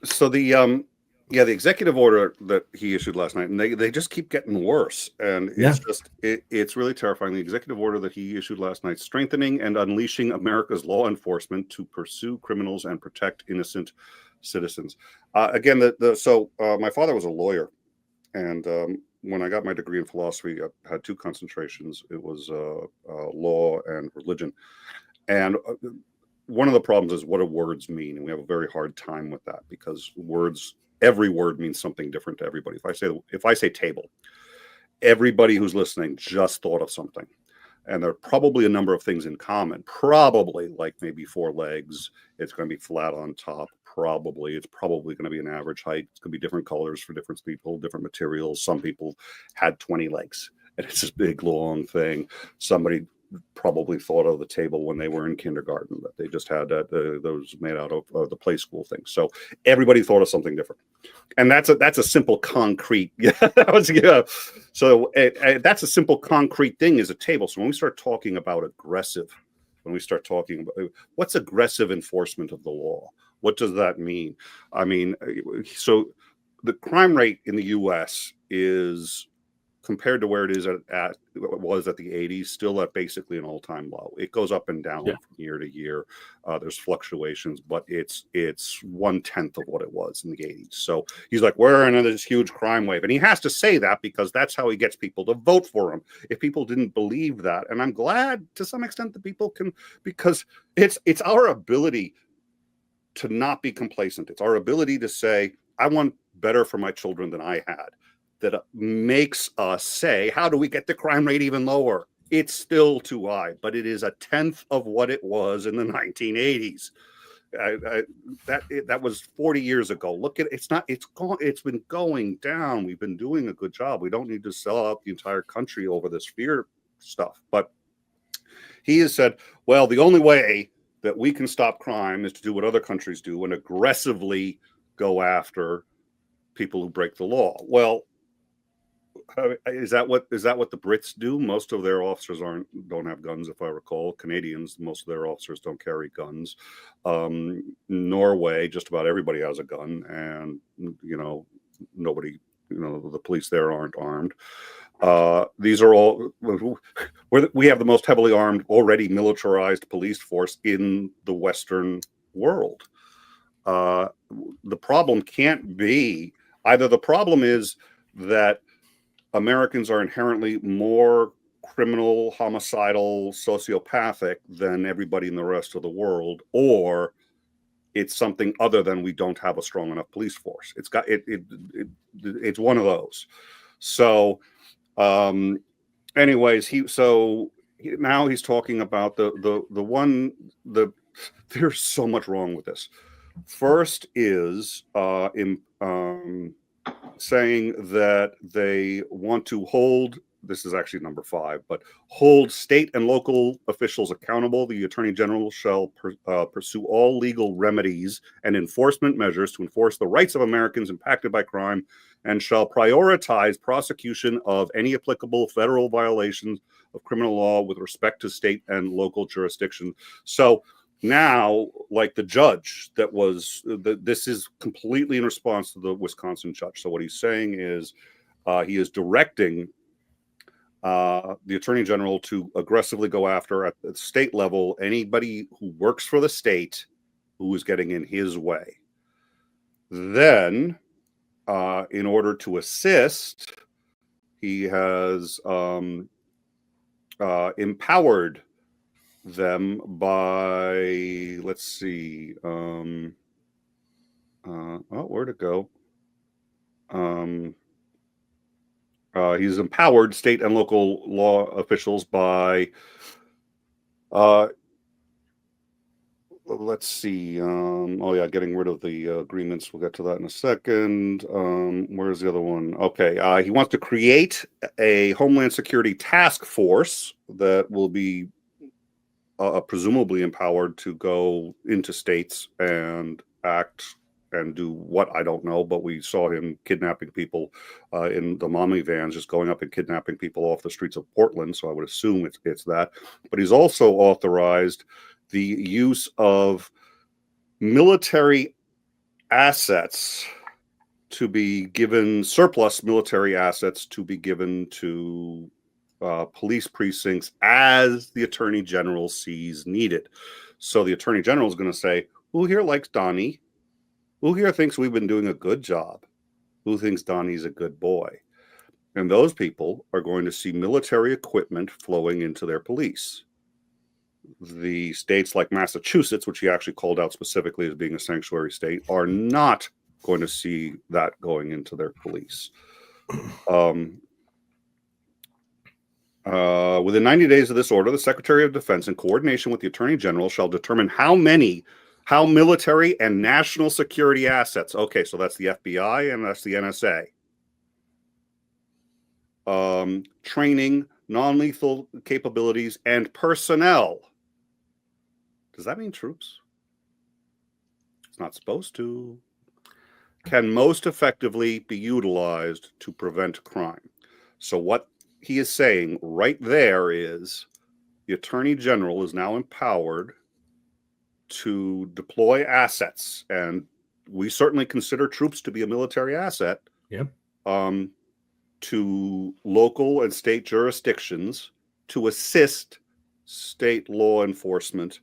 So the executive order that he issued last night, and they just keep getting worse, and it's really terrifying. The executive order that he issued last night, strengthening and unleashing America's law enforcement to pursue criminals and protect innocent citizens. Again, my father was a lawyer, and when I got my degree in philosophy, I had two concentrations. It was law and religion, and one of the problems is what do words mean, and we have a very hard time with that because every word means something different to everybody. If I say table, everybody who's listening just thought of something, and there are probably a number of things in common. Probably like maybe 4 legs. It's going to be flat on top. It's probably going to be an average height. It's going to be different colors for different people, different materials. Some people had 20 legs, and it's this big long thing. Somebody probably thought of the table when they were in kindergarten, that they just had those made out of the play school thing. So everybody thought of something different, and that's a simple concrete. So that's a simple concrete thing is a table. So when we start talking about aggressive, when we start talking about what's aggressive enforcement of the law, what does that mean? I mean, so the crime rate in the U.S. is, compared to where it was at the 80s, still at basically an all-time low. It goes up and down from year to year. There's fluctuations, but it's 1/10 of what it was in the 80s. So he's like, we're in this huge crime wave. And he has to say that because that's how he gets people to vote for him. If people didn't believe that, and I'm glad to some extent that people can, because it's our ability to not be complacent. It's our ability to say, I want better for my children than I had. That makes us say, how do we get the crime rate even lower? It's still too high, but it is a tenth of what it was in the 1980s. That was 40 years ago. Look at it's not. It's gone. It's been going down. We've been doing a good job. We don't need to sell out the entire country over this fear stuff. But he has said, well, the only way that we can stop crime is to do what other countries do and aggressively go after people who break the law. Well, is that what the Brits do? Most of their officers don't have guns, if I recall. Canadians, most of their officers don't carry guns. Norway, just about everybody has a gun, and nobody, the police there aren't armed. These are all we have the most heavily armed, already militarized police force in the Western world. The problem can't be either. The problem is that Americans are inherently more criminal, homicidal, sociopathic than everybody in the rest of the world, or it's something other than we don't have a strong enough police force. It's it's one of those. So, anyways, now he's talking about there's so much wrong with this. First is saying that they want to hold, this is actually number 5, but hold state and local officials accountable. The Attorney General shall pursue all legal remedies and enforcement measures to enforce the rights of Americans impacted by crime, and shall prioritize prosecution of any applicable federal violations of criminal law with respect to state and local jurisdiction. So now, like the judge this is completely in response to the Wisconsin judge. So what he's saying is he is directing the Attorney General to aggressively go after at the state level anybody who works for the state who is getting in his way. Then, in order to assist, he has empowered them by, let's see, where'd it go? He's empowered state and local law officials by, let's see, getting rid of the agreements. We'll get to that in a second. Where's the other one? Okay, he wants to create a Homeland Security task force that will be presumably empowered to go into states and act and do what, I don't know, but we saw him kidnapping people in the mommy vans, just going up and kidnapping people off the streets of Portland. So I would assume it's that. But he's also authorized the use of military assets to be given, surplus military assets to be given to police precincts as the Attorney General sees needed. So the Attorney General is going to say, who here likes Donnie? Who here thinks we've been doing a good job? Who thinks Donnie's a good boy? And those people are going to see military equipment flowing into their police. The states like Massachusetts, which he actually called out specifically as being a sanctuary state, are not going to see that going into their police. Within 90 days of this order, the Secretary of Defense, in coordination with the Attorney General, shall determine how military and national security assets. Okay, so that's the FBI and that's the NSA. Training, non-lethal capabilities, and personnel. Does that mean troops? It's not supposed to. Can most effectively be utilized to prevent crime. So what he is saying right there is the Attorney General is now empowered to deploy assets, and we certainly consider troops to be a military asset. Yep. To local and state jurisdictions to assist state law enforcement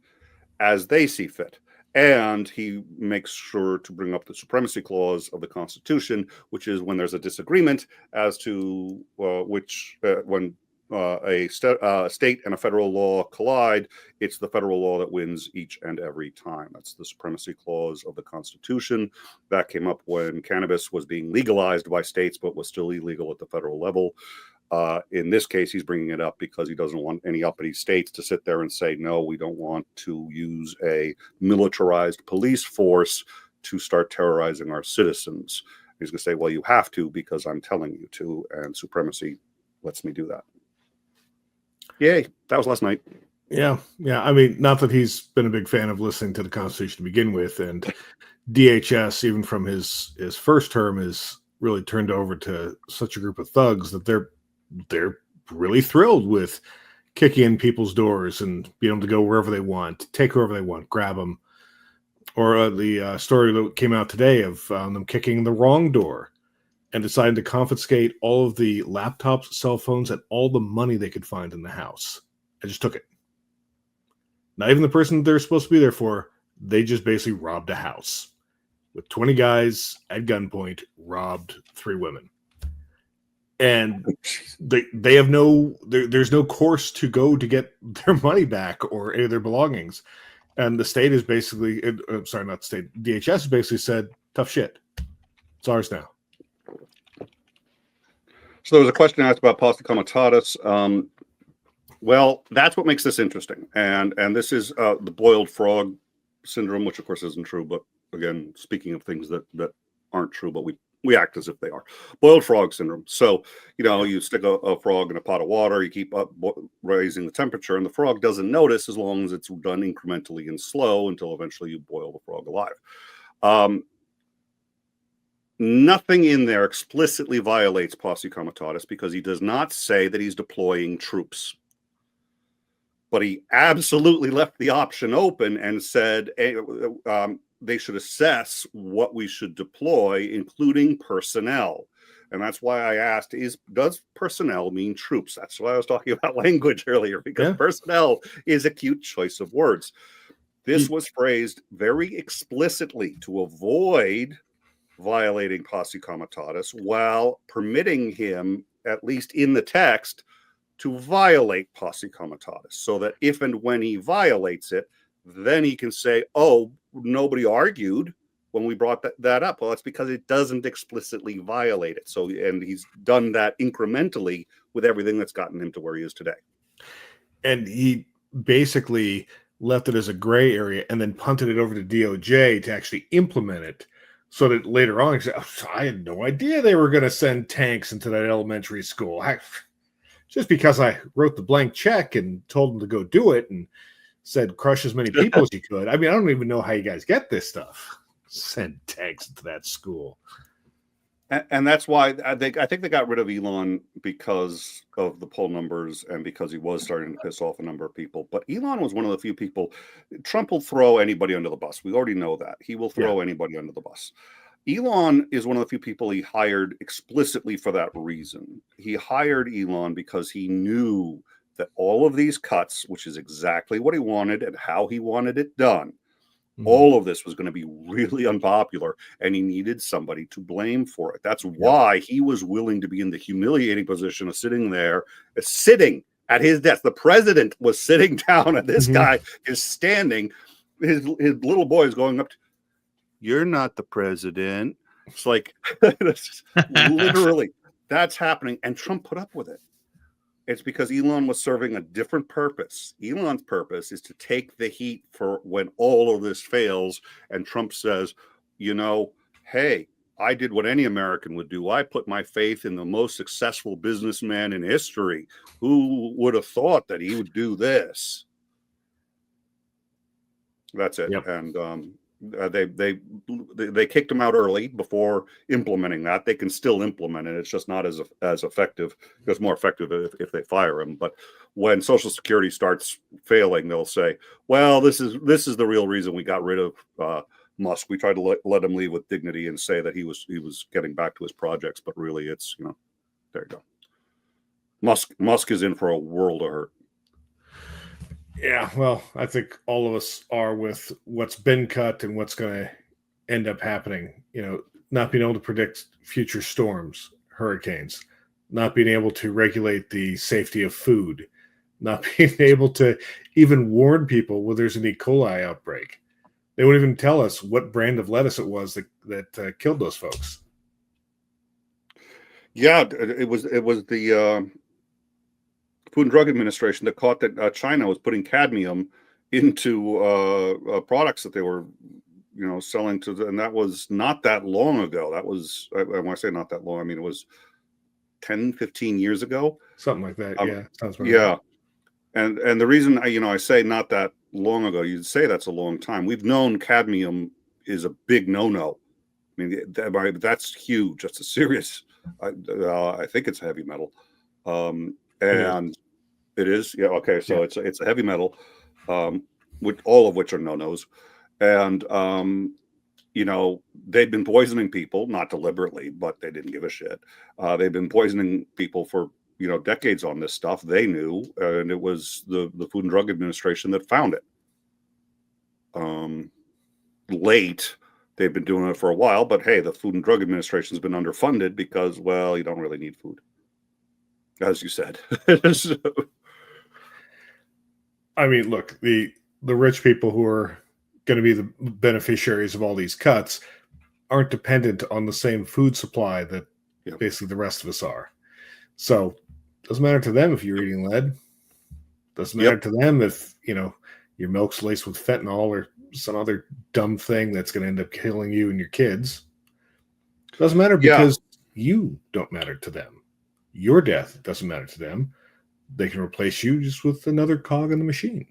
as they see fit. And he makes sure to bring up the supremacy clause of the Constitution, which is when there's a disagreement as to when a state and a federal law collide, it's the federal law that wins each and every time. That's the supremacy clause of the Constitution. That came up when cannabis was being legalized by states, but was still illegal at the federal level. In this case, he's bringing it up because he doesn't want any uppity states to sit there and say, no, we don't want to use a militarized police force to start terrorizing our citizens. He's going to say, well, you have to because I'm telling you to, and supremacy lets me do that. Yay, that was last night. Yeah. I mean, not that he's been a big fan of listening to the Constitution to begin with, and DHS, even from his first term, is really turned over to such a group of thugs that they're really thrilled with kicking in people's doors and being able to go wherever they want, take whoever they want, grab them. Or the story that came out today of them kicking the wrong door and deciding to confiscate all of the laptops, cell phones, and all the money they could find in the house. I just took it. Not even the person that they're supposed to be there for. They just basically robbed a house with 20 guys at gunpoint, robbed 3 women. And they have there's no course to go to get their money back or any of their belongings. And the state is basically, sorry, not the state, DHS basically said, tough shit. It's ours now. So there was a question asked about posse comitatus. Well, that's what makes this interesting. And this is the boiled frog syndrome, which of course isn't true. But again, speaking of things that aren't true, but we act as if they are. Boiled frog syndrome. So, you stick a frog in a pot of water, you keep up raising the temperature, and the frog doesn't notice as long as it's done incrementally and slow until eventually you boil the frog alive. Nothing in there explicitly violates posse comitatus because he does not say that he's deploying troops. But he absolutely left the option open and said they should assess what we should deploy, including personnel. And that's why I asked, does personnel mean troops? That's why I was talking about language earlier, because personnel is a cute choice of words. This was phrased very explicitly to avoid violating posse comitatus while permitting him, at least in the text, to violate posse comitatus, so that if and when he violates it, then he can say, oh, nobody argued when we brought that up. Well, that's because it doesn't explicitly violate it. So, and he's done that incrementally with everything that's gotten him to where he is today. And he basically left it as a gray area and then punted it over to DOJ to actually implement it, so that later on, he said, oh, I had no idea they were going to send tanks into that elementary school. Just because I wrote the blank check and told them to go do it and said crush as many people as you could. I mean, I don't even know how you guys get this stuff. Send tanks into that school. And that's why I think they got rid of Elon because of the poll numbers and because he was starting to piss off a number of people. But Elon was one of the few people. Trump will throw anybody under the bus. We already know that. He will throw anybody under the bus. Elon is one of the few people he hired explicitly for that reason. He hired Elon because he knew that all of these cuts, which is exactly what he wanted and how he wanted it done, all of this was going to be really unpopular, and he needed somebody to blame for it. That's why he was willing to be in the humiliating position of sitting there, sitting at his desk. The president was sitting down, and this guy is standing. His little boy is going up to, you're not the president. It's like, literally, that's happening. And Trump put up with it. It's because Elon was serving a different purpose. Elon's purpose is to take the heat for when all of this fails. And Trump says, hey, I did what any American would do. I put my faith in the most successful businessman in history. Who would have thought that he would do this? That's it. And they kicked him out early before implementing that. They can still implement it. It's just not as effective. It's more effective if they fire him. But when Social Security starts failing, they'll say, "Well, this is the real reason we got rid of Musk. We tried to let him leave with dignity and say that he was getting back to his projects, but really, it's there you go. Musk is in for a world of hurt." Yeah, well, I think all of us are with what's been cut and what's going to end up happening. Not being able to predict future storms, hurricanes, not being able to regulate the safety of food, not being able to even warn people when there's an E. coli outbreak. They wouldn't even tell us what brand of lettuce it was that killed those folks. Yeah, it was the Food and Drug Administration that caught that China was putting cadmium into products that they were, selling and that was not that long ago. That was, when I say not that long, I mean, it was 10, 15 years ago. Something like that. Yeah. Sounds right. Yeah. And the reason I say not that long ago, you'd say that's a long time. We've known cadmium is a big no-no. I mean, that's huge. That's a serious, I think it's a heavy metal. And it is. Yeah. Okay. So it's a heavy metal, with all of which are no-nos. And, they've been poisoning people, not deliberately, but they didn't give a shit. They've been poisoning people for, decades on this stuff. They knew, and it was the Food and Drug Administration that found it. Late. They've been doing it for a while, but hey, the Food and Drug Administration has been underfunded because, well, you don't really need food, as you said. I mean, look, the rich people who are going to be the beneficiaries of all these cuts aren't dependent on the same food supply that basically the rest of us are. So it doesn't matter to them if you're eating lead. Doesn't matter to them if, your milk's laced with fentanyl or some other dumb thing that's going to end up killing you and your kids. Doesn't matter because you don't matter to them. Your death doesn't matter to them. They can replace you just with another cog in the machine.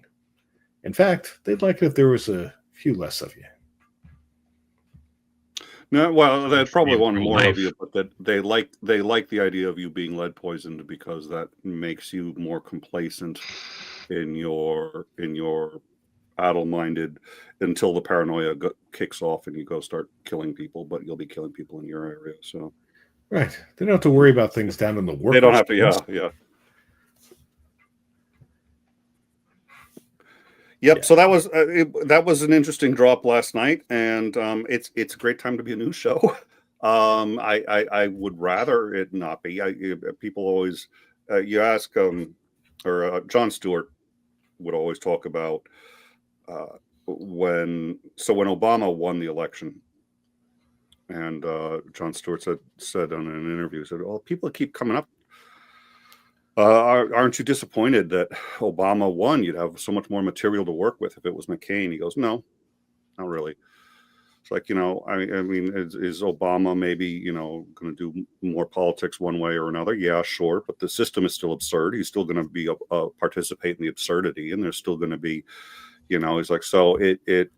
In fact, they'd like it if there was a few less of you. No, well, they'd probably want more of you, but that they like the idea of you being lead poisoned because that makes you more complacent in your addle-minded until the paranoia kicks off and you go start killing people, but you'll be killing people in your area. So, right, they don't have to worry about things down in the work. They don't have to. Yeah. Yep. So that was an interesting drop last night, and it's a great time to be a news show. I would rather it not be. People always you ask or Jon Stewart would always talk about when Obama won the election, and Jon Stewart said on an interview, said, "Well, people keep coming up. Aren't you disappointed that Obama won? You'd have so much more material to work with if it was McCain." He goes, "No, not really." It's like, I mean, is Obama maybe, going to do more politics one way or another? Yeah, sure. But the system is still absurd. He's still going to be participate in the absurdity, and there's still going to be, he's like, so I'd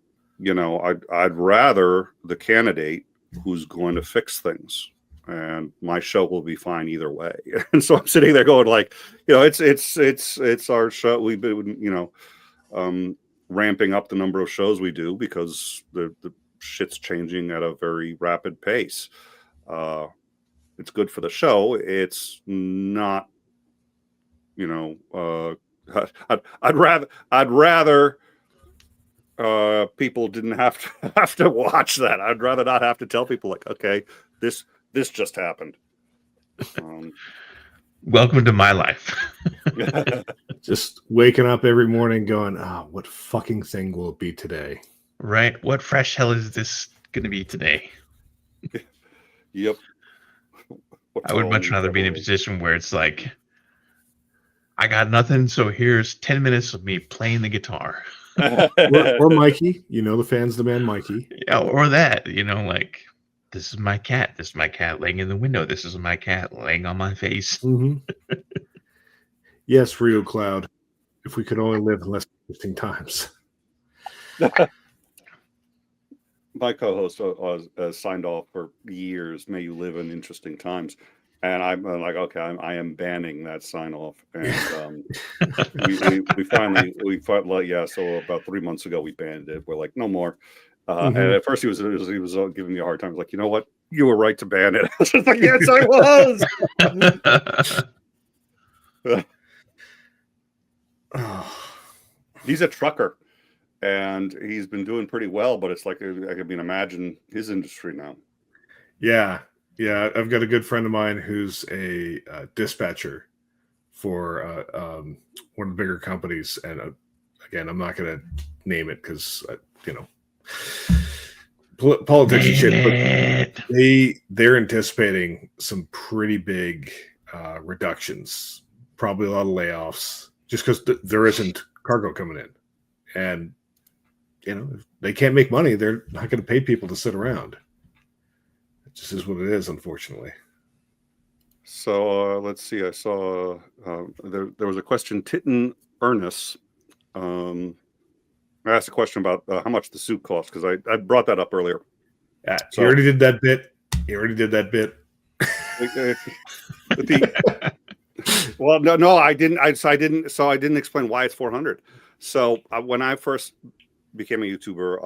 rather the candidate who's going to fix things. And my show will be fine either way. And so I'm sitting there going like, it's our show. We've been, ramping up the number of shows we do because the shit's changing at a very rapid pace. It's good for the show. It's not, I'd rather people didn't have to watch that. I'd rather not have to tell people like, okay, this just happened. Welcome to my life. Just waking up every morning going, what fucking thing will it be today? Right. What fresh hell is this going to be today? Yep. I would much rather be in a position where it's like, I got nothing, so here's 10 minutes of me playing the guitar. or Mikey, the fans demand Mikey. Yeah, or that, like, this is my cat. This is my cat laying in the window. This is my cat laying on my face. Mm-hmm. Yes, 𝐍𝐢𝐜𝐴𝐚. If we could only live in less than 15 times. My co-host signed off for years. May you live in interesting times. And I'm like, okay, I am banning that sign off. And we finally, so about 3 months ago, we banned it. We're like, no more. And at first he was giving me a hard time. He was like, you know what? You were right to ban it. I was just like, yes, I was. He's a trucker, and he's been doing pretty well. But it's like, I mean, imagine his industry now. Yeah. I've got a good friend of mine who's a dispatcher for one of the bigger companies, and again, I'm not going to name it because politics and shit, but It. they're anticipating some pretty big reductions, probably a lot of layoffs, just because there isn't cargo coming in, and if they can't make money, they're not going to pay people to sit around. It just is what it is, unfortunately. So let's see. I saw there was a question. Titten Ernest I asked a question about how much the suit costs because I brought that up earlier. You already did that bit. Well, no, I didn't. I didn't explain why it's 400. So when I first became a YouTuber,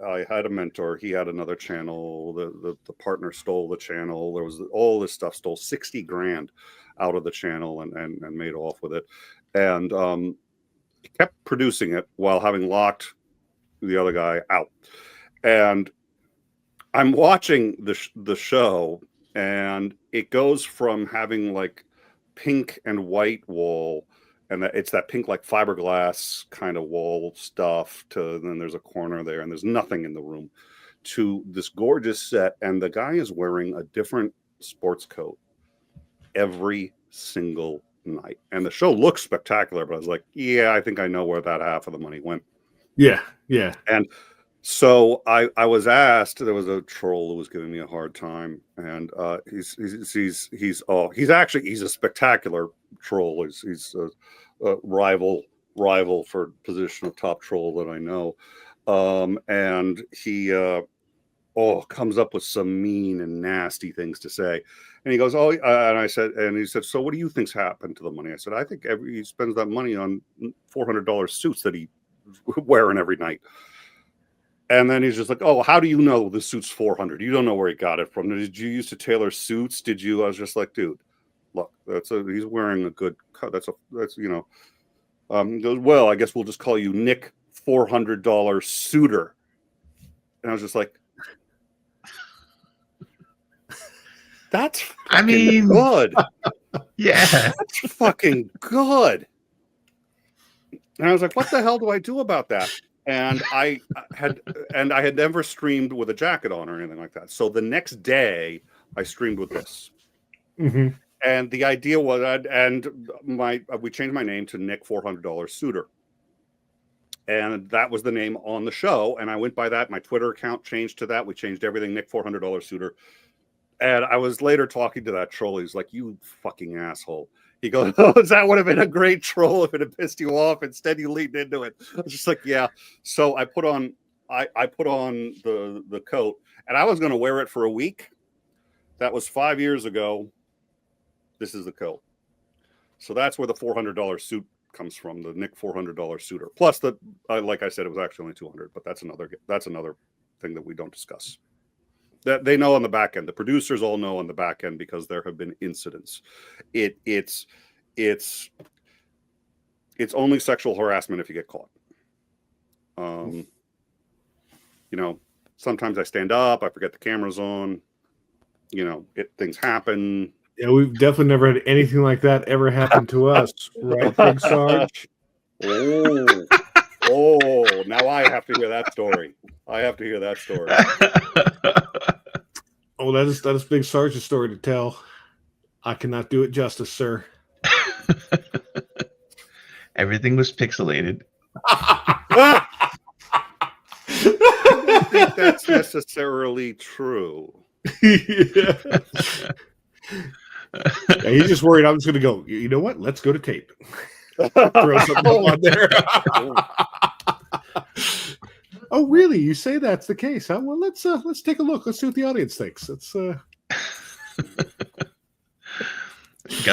I had a mentor. He had another channel. The partner stole the channel. There was all this stuff. Stole 60 grand out of the channel and made off with it, and he kept producing it while having locked the other guy out. And I'm watching the show, and it goes from having like pink and white wall, and it's that pink like fiberglass kind of wall stuff, to then there's a corner there and there's nothing in the room, to this gorgeous set, and the guy is wearing a different sports coat every single night, and the show looks spectacular. But I was like, yeah, I think I know where that half of the money went. Yeah. And so I was asked. There was a troll who was giving me a hard time, and he's a spectacular troll. He's a rival for position of top troll that I know, and he comes up with some mean and nasty things to say. And he goes, and he said, so what do you think's happened to the money? I said, I think he spends that money on $400 suits that he's wearing every night. And then he's just like, oh, how do you know the suit's 400? You don't know where he got it from. Did you used to tailor suits? Did you? I was just like, dude, look, he's wearing a good cut. That's he goes, well, I guess we'll just call you Nick $400 suitor. And I was just like, that's fucking good. Yeah, that's fucking good. And I was like, what the hell do I do about that? And I had never streamed with a jacket on or anything like that. So the next day I streamed with this. Mm-hmm. And the idea was, we changed my name to Nick $400 Suitor. And that was the name on the show. And I went by that. My Twitter account changed to that. We changed everything, Nick $400 Suitor. And I was later talking to that troll. He's like, you fucking asshole. He goes, oh, that would have been a great troll if it had pissed you off. Instead, you leaned into it. I was just like, yeah. So I put on the coat, and I was going to wear it for a week. That was 5 years ago. This is the coat. So that's where the $400 suit comes from, the Nick $400 suitor. Plus like I said, it was actually only $200, but that's another thing that we don't discuss. That they know on the back end. The producers all know on the back end because there have been incidents. It's only sexual harassment if you get caught. Sometimes I stand up, I forget the camera's on. Things happen. Yeah, we've definitely never had anything like that ever happen to us, right, Big Sarge? Oh, now I have to hear that story. Oh, that is Big Sarge's story to tell. I cannot do it justice, sir. Everything was pixelated. I don't think that's necessarily true. Yeah. Yeah, he's just worried I'm just going to go, you know what? Let's go to tape. Throw something up on there. Oh, really? You say that's the case, huh? Well, let's take a look. Let's see what the audience thinks. Got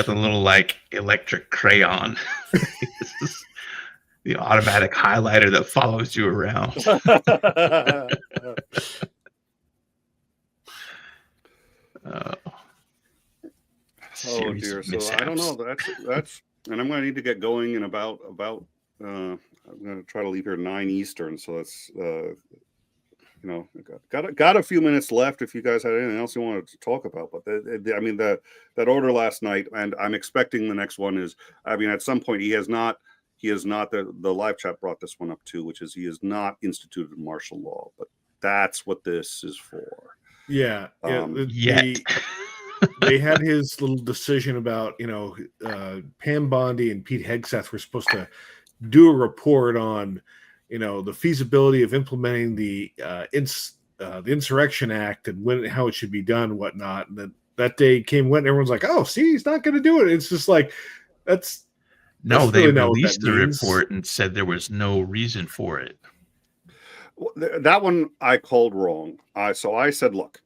the little electric crayon. The automatic highlighter that follows you around. Oh dear. So mishaps. I don't know. That's and I'm going to need to get going in about I'm going to try to leave here 9 Eastern. So that's got a few minutes left. If you guys had anything else you wanted to talk about, but that order last night, and I'm expecting the next one is. At some point he has not. The live chat brought this one up too, which is he has not instituted martial law, but That's what this is for. Yeah. Yet. They had his little decision about, Pam Bondi and Pete Hegseth were supposed to do a report on, the feasibility of implementing the Insurrection Act and how it should be done and whatnot. And then that day went, and everyone's like, "Oh, see, he's not going to do it." It's just like that's They really not what released that the means. report and said there was no reason for it. That one I called wrong. So I said, look,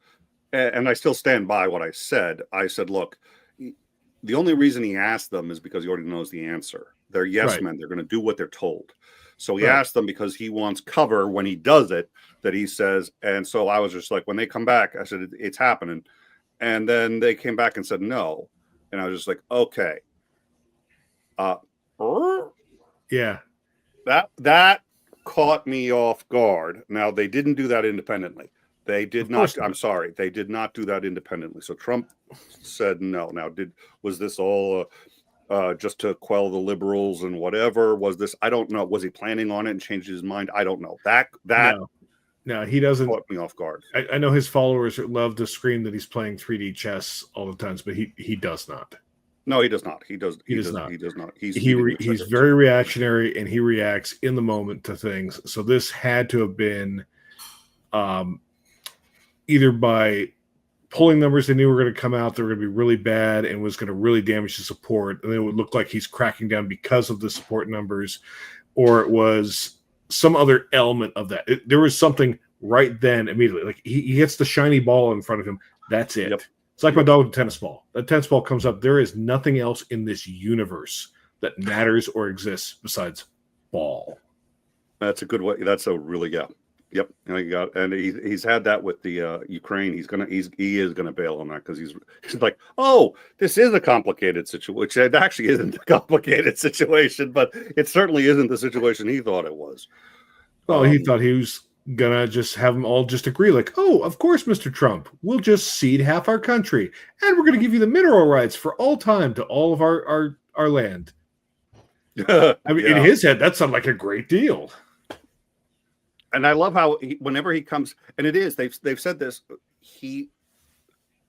and I still stand by what I said. I said, look, the only reason he asked them is because he already knows the answer. They're yes Right. men. They're going to do what they're told. So he Right. asked them because he wants cover when he does it, that he says. And so I was just like, when they come back, I said, it's happening. And then they came back and said no. And I was just like, okay. Yeah. That caught me off guard. Now, they didn't do that independently. They did not. I'm sorry. They did not do that independently. So Trump said no. Now, was this all just to quell the liberals and whatever? Was this? I don't know. Was he planning on it and changed his mind? I don't know. That no, he doesn't. Caught me off guard. I know his followers love to scream that he's playing 3D chess all the times, but he does not. No, he does not. He does not. He's very reactionary, and he reacts in the moment to things. So this had to have been either by polling numbers they knew were going to come out, they were going to be really bad and was going to really damage the support, and it would look like he's cracking down because of the support numbers, or it was some other element of that. There was something right then immediately. Like he hits the shiny ball in front of him. That's it. Yep. It's like my dog with a tennis ball. That tennis ball comes up. There is nothing else in this universe that matters or exists besides ball. That's a good way. That's a really Yep. And he's had that with the Ukraine. He is gonna bail on that because he's like, oh, this is a complicated situation. Which it actually isn't a complicated situation, but it certainly isn't the situation he thought it was. Well, he thought he was gonna just have them all just agree, like, oh, of course, Mr. Trump, we'll just cede half our country, and we're gonna give you the mineral rights for all time to all of our land. I mean, in his head, that sounded like a great deal. And I love how whenever he comes, and it is, they've said this.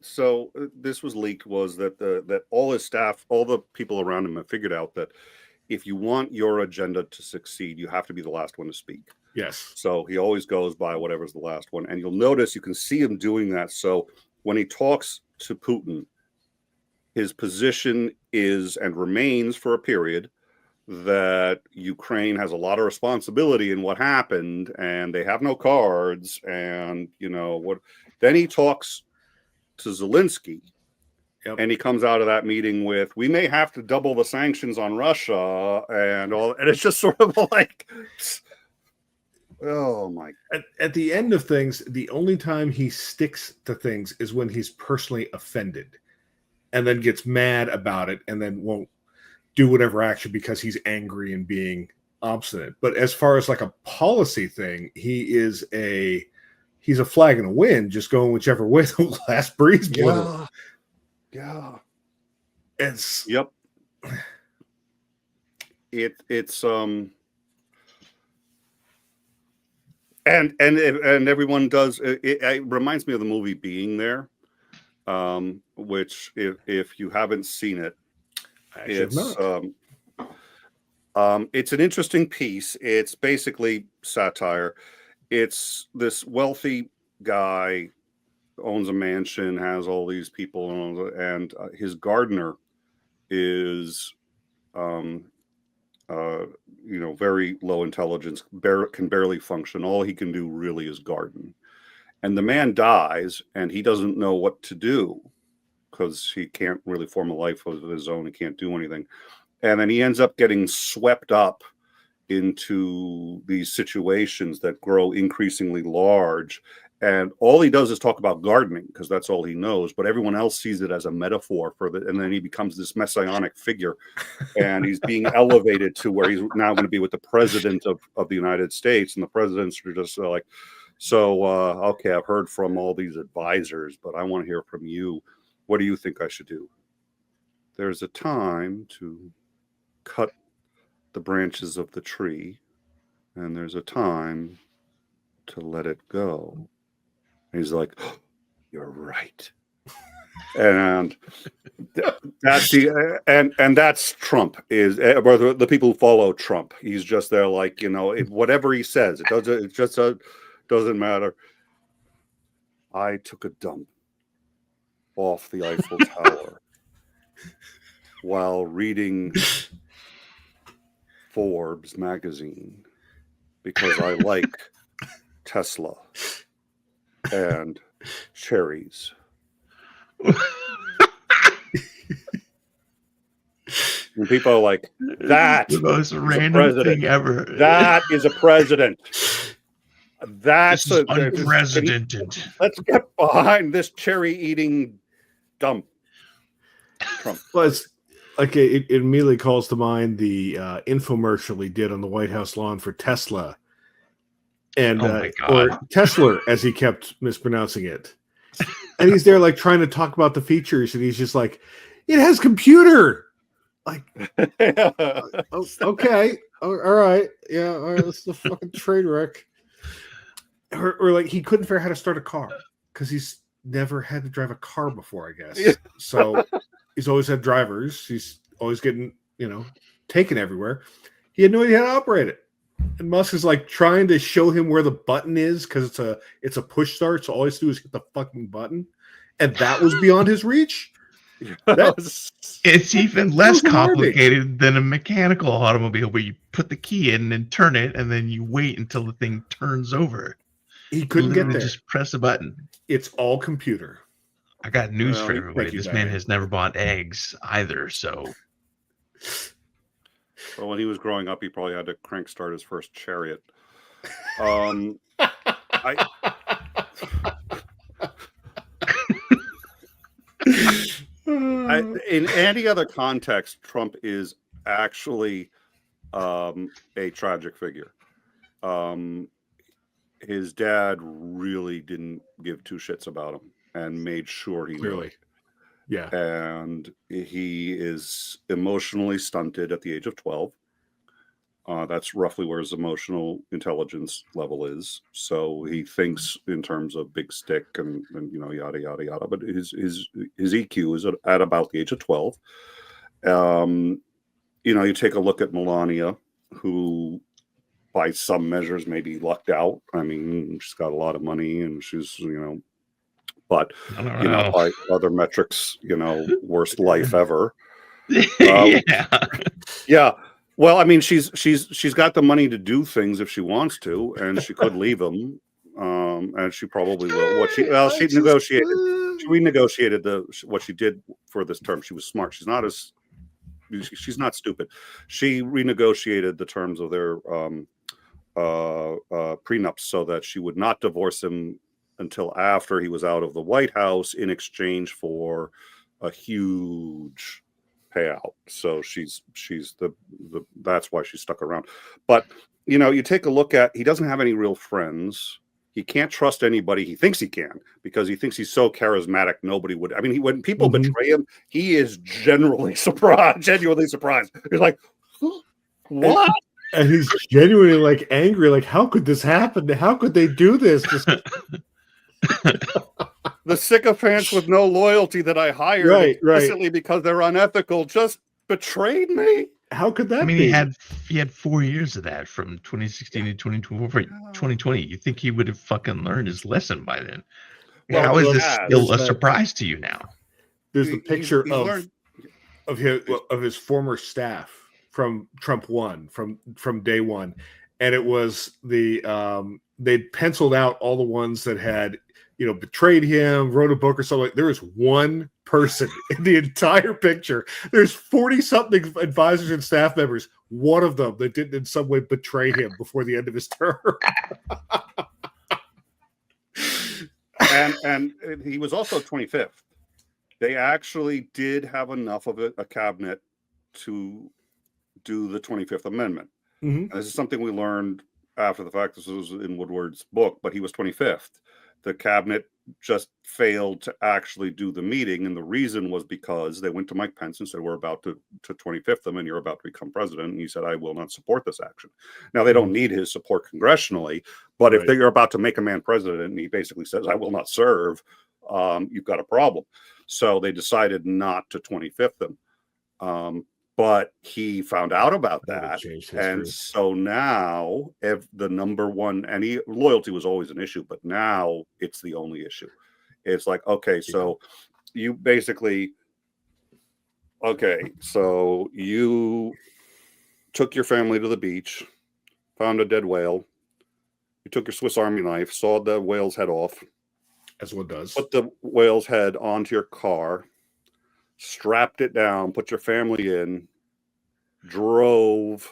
So this was leaked, was that all his staff, all the people around him have figured out that if you want your agenda to succeed, you have to be the last one to speak. Yes. So he always goes by whatever's the last one. And you'll notice, you can see him doing that. So when he talks to Putin, his position is and remains for a period that Ukraine has a lot of responsibility in what happened, and they have no cards, and what. Then he talks to Zelensky, and he comes out of that meeting with, "We may have to double the sanctions on Russia," and all, and it's just sort of like, oh my! At the end of things, the only time he sticks to things is when he's personally offended, and then gets mad about it, and then won't do whatever action because he's angry and being obstinate. But as far as like a policy thing, he's a flag in the wind, just going whichever way the last breeze blows. Yeah. It's yep. It's and everyone does. It reminds me of the movie Being There, which if you haven't seen it, it's an interesting piece. It's basically satire. It's this wealthy guy owns a mansion, has all these people, and his gardener is very low intelligence, can barely function. All he can do really is garden. And the man dies, and he doesn't know what to do because he can't really form a life of his own. He can't do anything. And then he ends up getting swept up into these situations that grow increasingly large. And all he does is talk about gardening because that's all he knows. But everyone else sees it as a metaphor for it. And then he becomes this messianic figure. And he's being elevated to where he's now going to be with the president of the United States. And the presidents are just like, okay, I've heard from all these advisors, but I want to hear from you. What do you think I should do? There's a time to cut the branches of the tree, and there's a time to let it go. And he's like, oh, you're right. And that's that's Trump, is or the people who follow Trump. He's just there like, whatever he says, it just doesn't matter. I took a dump off the Eiffel Tower while reading Forbes magazine because I like Tesla and cherries. And people are like, that the most random thing ever. That is a president. That's unprecedented. Let's get behind this cherry-eating dump. Trump. Well, it's like it immediately calls to mind the infomercial he did on the White House lawn for Tesla, and or Tesla, as he kept mispronouncing it. And he's there like trying to talk about the features, and he's just like, "It has computer." Like, okay, all right, yeah, all right, this is a fucking train wreck. Or like he couldn't figure out how to start a car because he's never had to drive a car before, I guess. Yeah. So he's always had drivers. He's always getting, taken everywhere. He had no idea how to operate it. And Musk is like trying to show him where the button is because it's a push start. So all he has to do is hit the fucking button. And that was beyond his reach. It's even less complicated than a mechanical automobile where you put the key in and turn it and then you wait until the thing turns over. He couldn't get there. Just press a button. It's all computer. I got news for everybody. This man has never bought eggs either, so. Well, when he was growing up, he probably had to crank start his first chariot. In any other context, Trump is actually a tragic figure. His dad really didn't give two shits about him and made sure he knew it. Yeah. And he is emotionally stunted at the age of 12. That's roughly where his emotional intelligence level is. So he thinks in terms of big stick and yada yada yada. But his EQ is at about the age of 12. You take a look at Melania, who by some measures maybe lucked out. I mean, she's got a lot of money and she's but by other metrics, worst life ever. Yeah. Well, I mean, she's got the money to do things if she wants to, and she could leave him, and she probably will. She renegotiated what she did for this term. She was smart. She's not stupid. She renegotiated the terms of their prenups so that she would not divorce him until after he was out of the White House in exchange for a huge payout. So she's that's why she stuck around. But you take a look at, he doesn't have any real friends. He can't trust anybody. He thinks he can because he thinks he's so charismatic. Nobody would. I mean, when people betray him, he is genuinely surprised. He's like, what? And he's genuinely like angry. Like, how could this happen? How could they do this? Just the sycophants with no loyalty that I hired explicitly because they're unethical just betrayed me. How could that be? He had 4 years of that from 2016 to 2020. You think he would have fucking learned his lesson by then? Well, how is this still a surprise to you now? There's the picture of his former staff from Trump 1 from day one, and it was they'd penciled out all the ones that had betrayed him, wrote a book or something. There was one person in the entire picture. There's 40-something advisors and staff members. One of them that didn't in some way betray him before the end of his term. and he was also 25th. They actually did have enough of a cabinet to do the 25th Amendment. Mm-hmm. This is something we learned after the fact. This was in Woodward's book, but he was 25th. The cabinet just failed to actually do the meeting. And the reason was because they went to Mike Pence and said, we're about to 25th them and you're about to become president. And he said, I will not support this action. Now, they don't need his support congressionally, but if they're about to make a man president and he basically says, I will not serve, you've got a problem. So they decided not to 25th them. But he found out about that. And so now, if the number one, and loyalty was always an issue, but now it's the only issue. It's like, okay, so you basically, okay, so you took your family to the beach, found a dead whale, you took your Swiss Army knife, sawed the whale's head off. As one does. Put the whale's head onto your car, strapped it down, put your family in, drove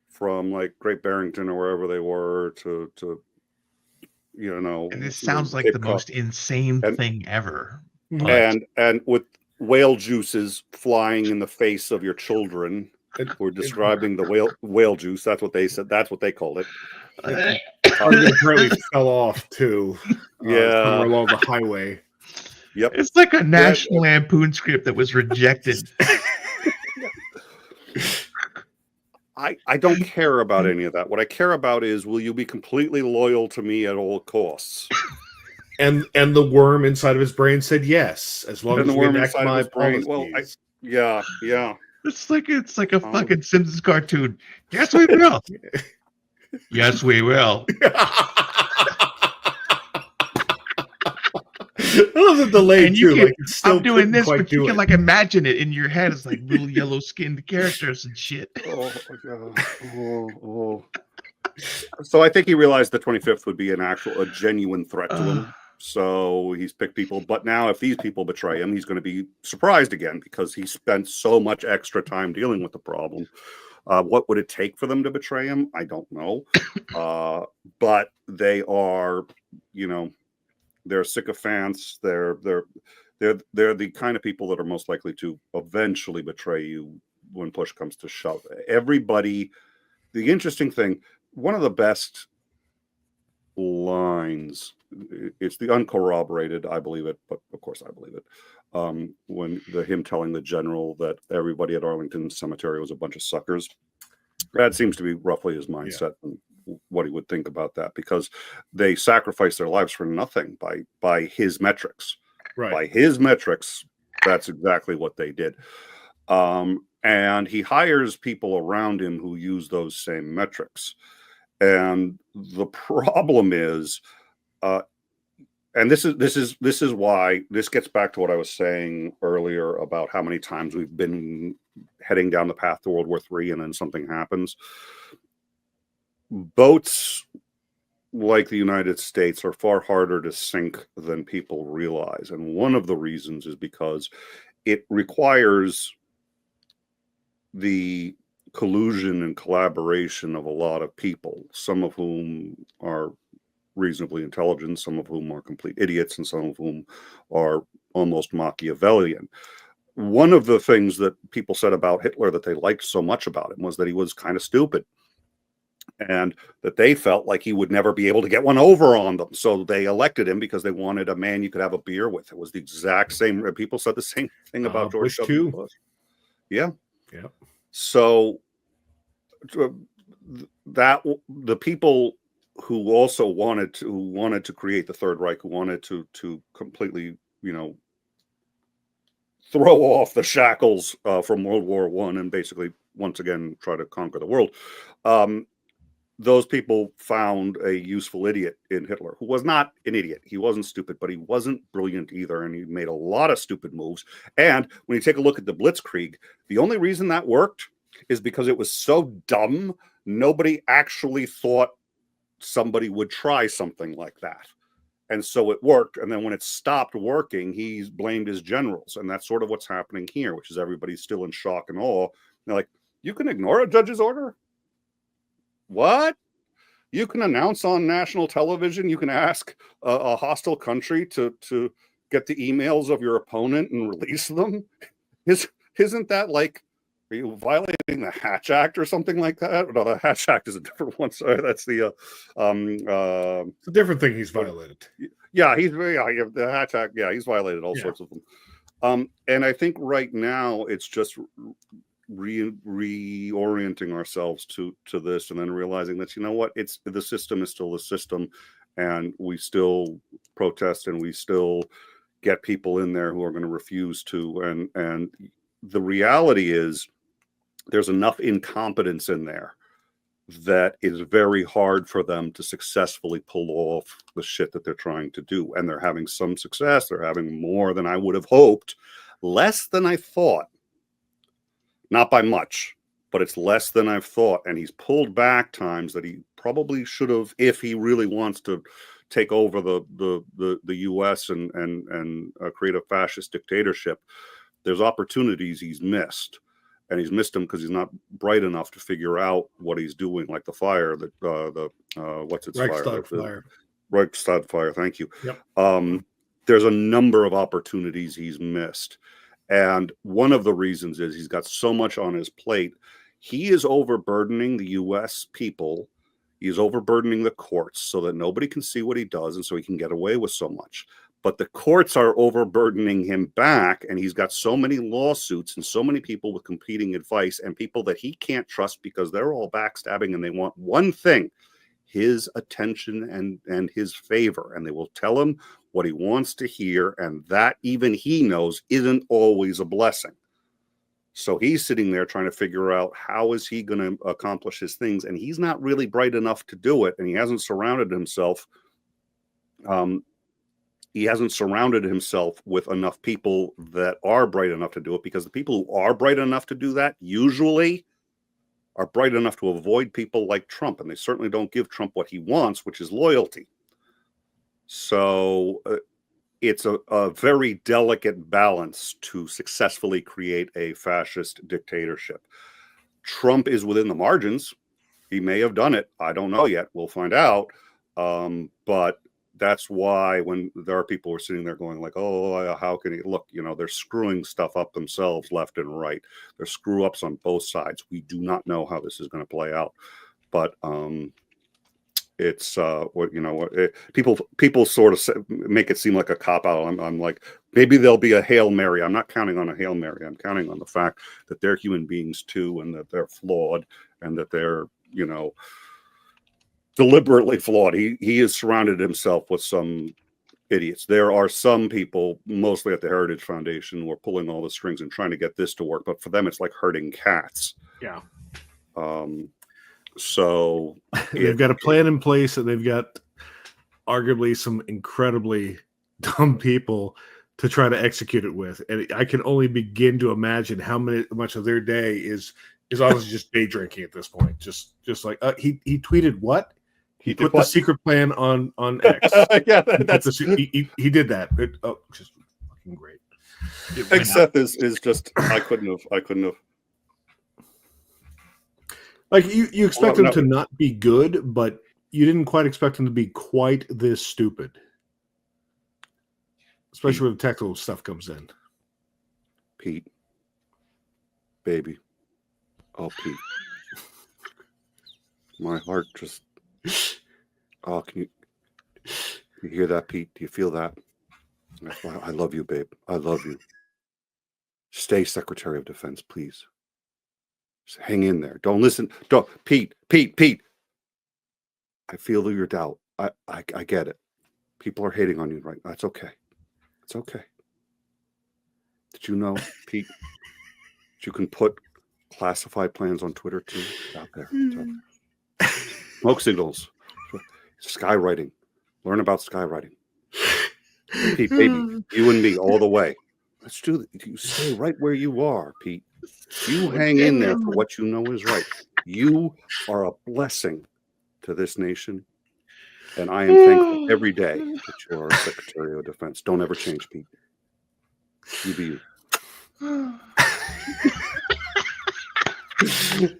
from like Great Barrington or wherever they were to and this sounds like the most insane thing ever. And with whale juices flying in the face of your children. We're describing the whale juice. That's what they said. That's what they called it. Apparently fell off too. Yeah, along the highway. Yep, it's like a National Lampoon script that was rejected. I don't care about any of that. What I care about is, will you be completely loyal to me at all costs? And the worm inside of his brain said yes, as long as the worm inside of his brain. Well, yeah. It's like a fucking Simpsons cartoon. Yes, we will. Yes, we will. I love the delay too. I'm doing this, but you can like imagine it in your head. It's like little yellow-skinned characters and shit. So I think he realized the 25th would be a genuine threat to him. So he's picked people. But now if these people betray him, he's going to be surprised again because he spent so much extra time dealing with the problem. What would it take for them to betray him? I don't know. But they are, they're sycophants. They're the kind of people that are most likely to eventually betray you when push comes to shove. Everybody, the interesting thing, one of the best lines, it's the uncorroborated, I believe it, but of course I believe it, when him telling the general that everybody at Arlington Cemetery was a bunch of suckers. That seems to be roughly his mindset. And what he would think about that, because they sacrificed their lives for nothing by his metrics. Right. By his metrics, that's exactly what they did. And he hires people around him who use those same metrics. And the problem is, and this is why this gets back to what I was saying earlier about how many times we've been heading down the path to World War III and then something happens. Boats like the United States are far harder to sink than people realize. And one of the reasons is because it requires the collusion and collaboration of a lot of people, some of whom are reasonably intelligent, some of whom are complete idiots, and some of whom are almost Machiavellian. One of the things that people said about Hitler that they liked so much about him was that he was kind of stupid, and that they felt like he would never be able to get one over on them. So they elected him because they wanted a man you could have a beer with. It was the exact same. People said the same thing about George W. Bush. Yeah. Yeah. So that the people who also wanted to create the Third Reich, who wanted to completely, throw off the shackles from World War I and basically once again try to conquer the world. Those people found a useful idiot in Hitler, who was not an idiot. He wasn't stupid, but he wasn't brilliant either. And he made a lot of stupid moves. And when you take a look at the Blitzkrieg, the only reason that worked is because it was so dumb. Nobody actually thought somebody would try something like that. And so it worked. And then when it stopped working, he blamed his generals. And that's sort of what's happening here, which is everybody's still in shock and awe. They're like, you can ignore a judge's order? What? You can announce on national television, you can ask a hostile country to get the emails of your opponent and release them? Isn't that like, are you violating the Hatch Act or something like that? No, the Hatch Act is a different one. Sorry, that's the it's a different thing he's violated. Yeah, he's the hashtag. Yeah, he's violated all sorts of them. And I think right now it's just reorienting ourselves to this, and then realizing that, you know what, it's the system is still the system, and we still protest, and we still get people in there who are going to refuse to. And the reality is, there's enough incompetence in there that is very hard for them to successfully pull off the shit that they're trying to do. And they're having some success. They're having more than I would have hoped, less than I thought. Not by much, but it's less than I've thought. And he's pulled back times that he probably should have, if he really wants to take over the U.S. and create a fascist dictatorship. There's opportunities he's missed. And he's missed them because he's not bright enough to figure out what he's doing, like the fire, what's its Reichstag fire? fire. Reichstag fire. Thank you. Yep. There's a number of opportunities he's missed, and one of the reasons is he's got so much on his plate. He is overburdening the U.S. people. He's overburdening the courts so that nobody can see what he does, and so he can get away with so much. But the courts are overburdening him back, and he's got so many lawsuits and so many people with competing advice and people that he can't trust because they're all backstabbing and they want one thing, his attention and his favor. And they will tell him what he wants to hear, and that even he knows isn't always a blessing. So he's sitting there trying to figure out how is he going to accomplish his things, and he's not really bright enough to do it, and he hasn't surrounded himself with enough people that are bright enough to do it, because the people who are bright enough to do that usually are bright enough to avoid people like Trump, and they certainly don't give Trump what he wants, which is loyalty. So it's a very delicate balance to successfully create a fascist dictatorship. Trump is within the margins. He may have done it. I don't know yet. We'll find out. But that's why when there are people who are sitting there going like, oh, how can he look, they're screwing stuff up themselves left and right. There's screw ups on both sides. We do not know how this is going to play out, but it's people sort of make it seem like a cop out. I'm like, maybe there'll be a Hail Mary. I'm not counting on a Hail Mary. I'm counting on the fact that they're human beings too, and that they're flawed, and that they're, deliberately flawed. He has surrounded himself with some idiots. There are some people, mostly at the Heritage Foundation, who are pulling all the strings and trying to get this to work. But for them, it's like herding cats. Yeah. So they've got a plan in place, and they've got arguably some incredibly dumb people to try to execute it with. And I can only begin to imagine how much of their day is honestly just day drinking at this point. Just like he tweeted what? He put the secret plan on X. Yeah, he did that. Just fucking great. Except is just I couldn't have. Like you expect him to not be good, but you didn't quite expect him to be quite this stupid. Especially when the technical stuff comes in. Pete, baby, Pete, my heart just. Oh, can you hear that, Pete? Do you feel that? I love you, babe. I love you. Stay Secretary of Defense, please. Just hang in there. Don't listen. Don't, Pete. I feel your doubt. I get it. People are hating on you, right? That's okay. It's okay. Did you know, Pete, that you can put classified plans on Twitter too? It's out there. Smoke signals, skywriting. Learn about skywriting. Pete, baby, you and me all the way. Let's do it. You stay right where you are, Pete. You hang in there for what you know is right. You are a blessing to this nation, and I am thankful every day that you are a Secretary of Defense. Don't ever change, Pete. You be you.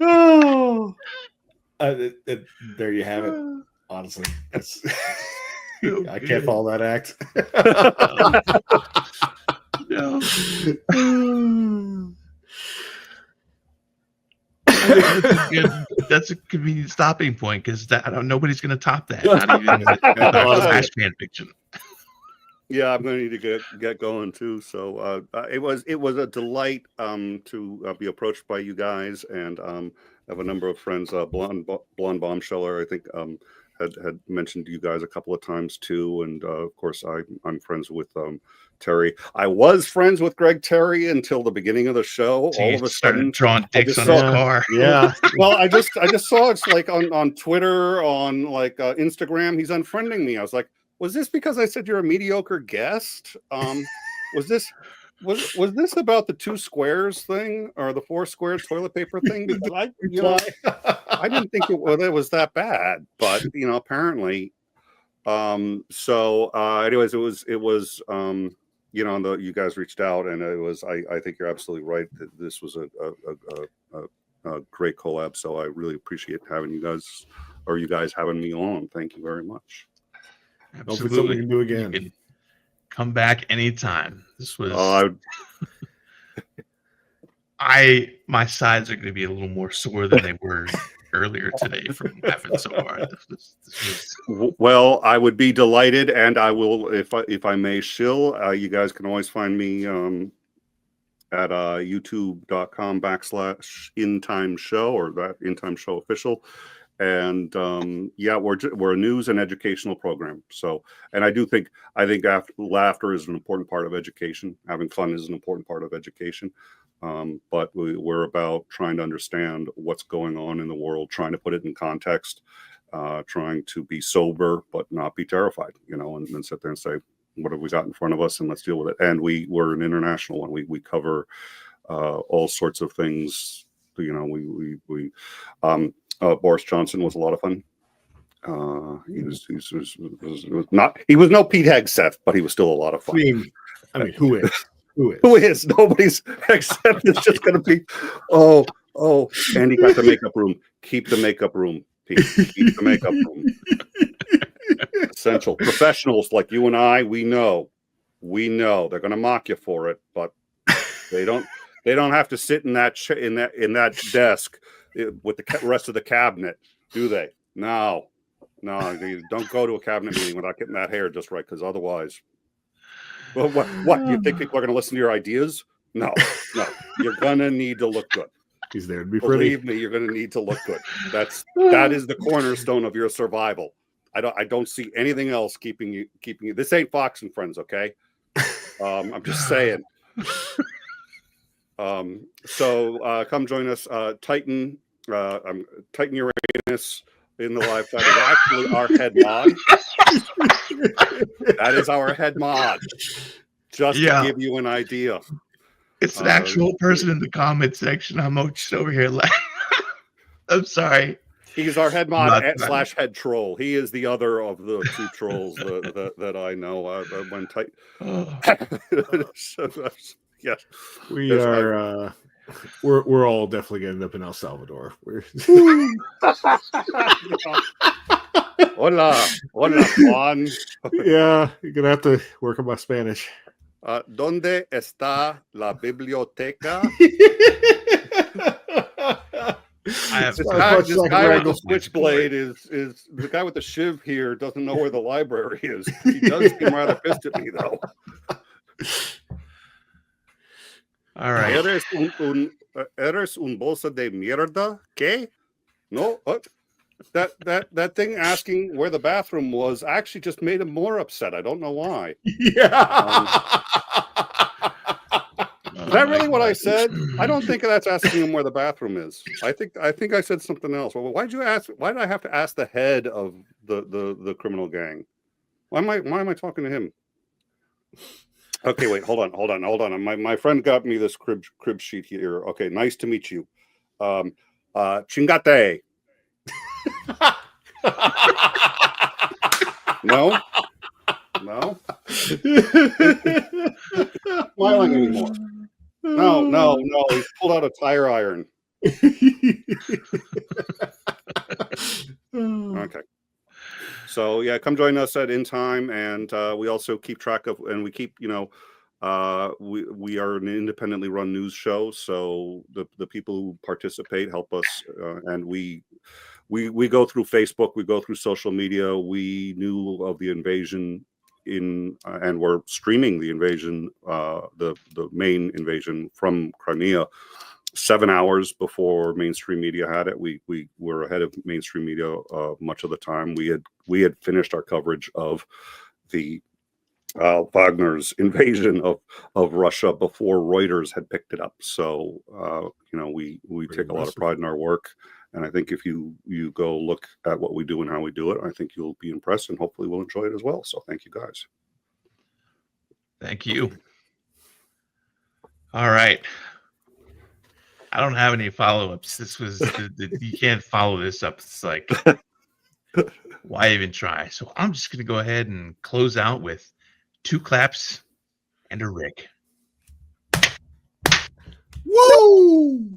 Oh. There you have it. Honestly, I can't follow that act. No. That's a convenient stopping point, because nobody's going to top that. Not even the fan fiction. Yeah, I'm going to need to get going too. So it was a delight to be approached by you guys, and I have a number of friends. Blonde Bombsheller, I think, had mentioned you guys a couple of times too, and of course I'm friends with Terry. I was friends with Greg Terry until the beginning of the show. So all you of a started sudden, drawing dicks on saw- his car. Yeah. well, I just saw it's like on Twitter, on like Instagram, he's unfriending me. I was like, was this because I said you're a mediocre guest? Was this about the 2 squares thing or the 4 squares toilet paper thing? Because I didn't think it was that bad, but apparently. Anyways, it was you guys reached out, and it was I think you're absolutely right that this was a great collab. So I really appreciate having you guys having me on. Thank you very much. Hopefully something we can do again. You can come back anytime. This was my sides are going to be a little more sore than they were earlier today from laughing so hard. This was... Well, I would be delighted, and I will if I may shill. You guys can always find me at youtube.com/InTime Show, or that InTime Show official. And we're a news and educational program. So, and I think laughter is an important part of education. Having fun is an important part of education. But we're about trying to understand what's going on in the world, trying to put it in context, trying to be sober but not be terrified, and then sit there and say, what have we got in front of us, and let's deal with it. And we're an international one. We cover all sorts of things. Boris Johnson was a lot of fun. He was no Pete Hegseth, but he was still a lot of fun. I mean, who is? Who is? Nobody's except it's just going to be, oh, Andy got the makeup room. Keep the makeup room, Pete. Keep the makeup room. Essential. Professionals like you and I, we know they're going to mock you for it, but they don't have to sit in that desk with the rest of the cabinet, do they? No, you don't go to a cabinet meeting without getting that hair just right, because otherwise, well, what you think people are going to listen to your ideas? No, you're gonna need to look good. He's there to be pretty. Believe me, you're gonna need to look good. That is the cornerstone of your survival. I don't see anything else keeping you. This ain't Fox and Friends, okay? I'm just saying. So come join us. Titan Uranus in the live chat is actually our head mod. That is our head mod. Just to give you an idea. It's an actual person in the comment section. I'm just over here laughing. I'm sorry. He's our head mod / head troll. He is the other of the 2 trolls that I know. When yes, we are. We're all definitely going to end up in El Salvador. Hola, Juan. Yeah, you're gonna have to work on my Spanish. ¿Dónde está la biblioteca? This guy with the switchblade is the guy with the shiv here doesn't know where the library is. He does seem rather pissed at me though. All right. Eres un bolsa de mierda? ¿Qué? No. That thing asking where the bathroom was actually just made him more upset. I don't know why. Yeah. Is that really what I said? I don't think that's asking him where the bathroom is. I think I said something else. Well, why did I have to ask the head of the criminal gang? Why am I talking to him? Okay, wait, hold on. My friend got me this crib sheet here. Okay, nice to meet you. Chingate. No. Smiling anymore. No. He pulled out a tire iron. Okay. So yeah, come join us at InTime, and we also keep track of, and we keep, we are an independently run news show. So the people who participate help us, and we go through Facebook, we go through social media. We knew of the invasion and we're streaming the invasion, the main invasion from Crimea 7 hours before mainstream media had it. We were ahead of mainstream media much of the time. We had finished our coverage of the Wagner's invasion of Russia before Reuters had picked it up. So we take a lot of pride in our work, and I think if you go look at what we do and how we do it, I think you'll be impressed, and hopefully we'll enjoy it as well. So thank you guys. Thank you. All right. I don't have any follow-ups. This was you can't follow this up. It's like, why even try? So I'm just gonna go ahead and close out with 2 claps and a Rick. Woo!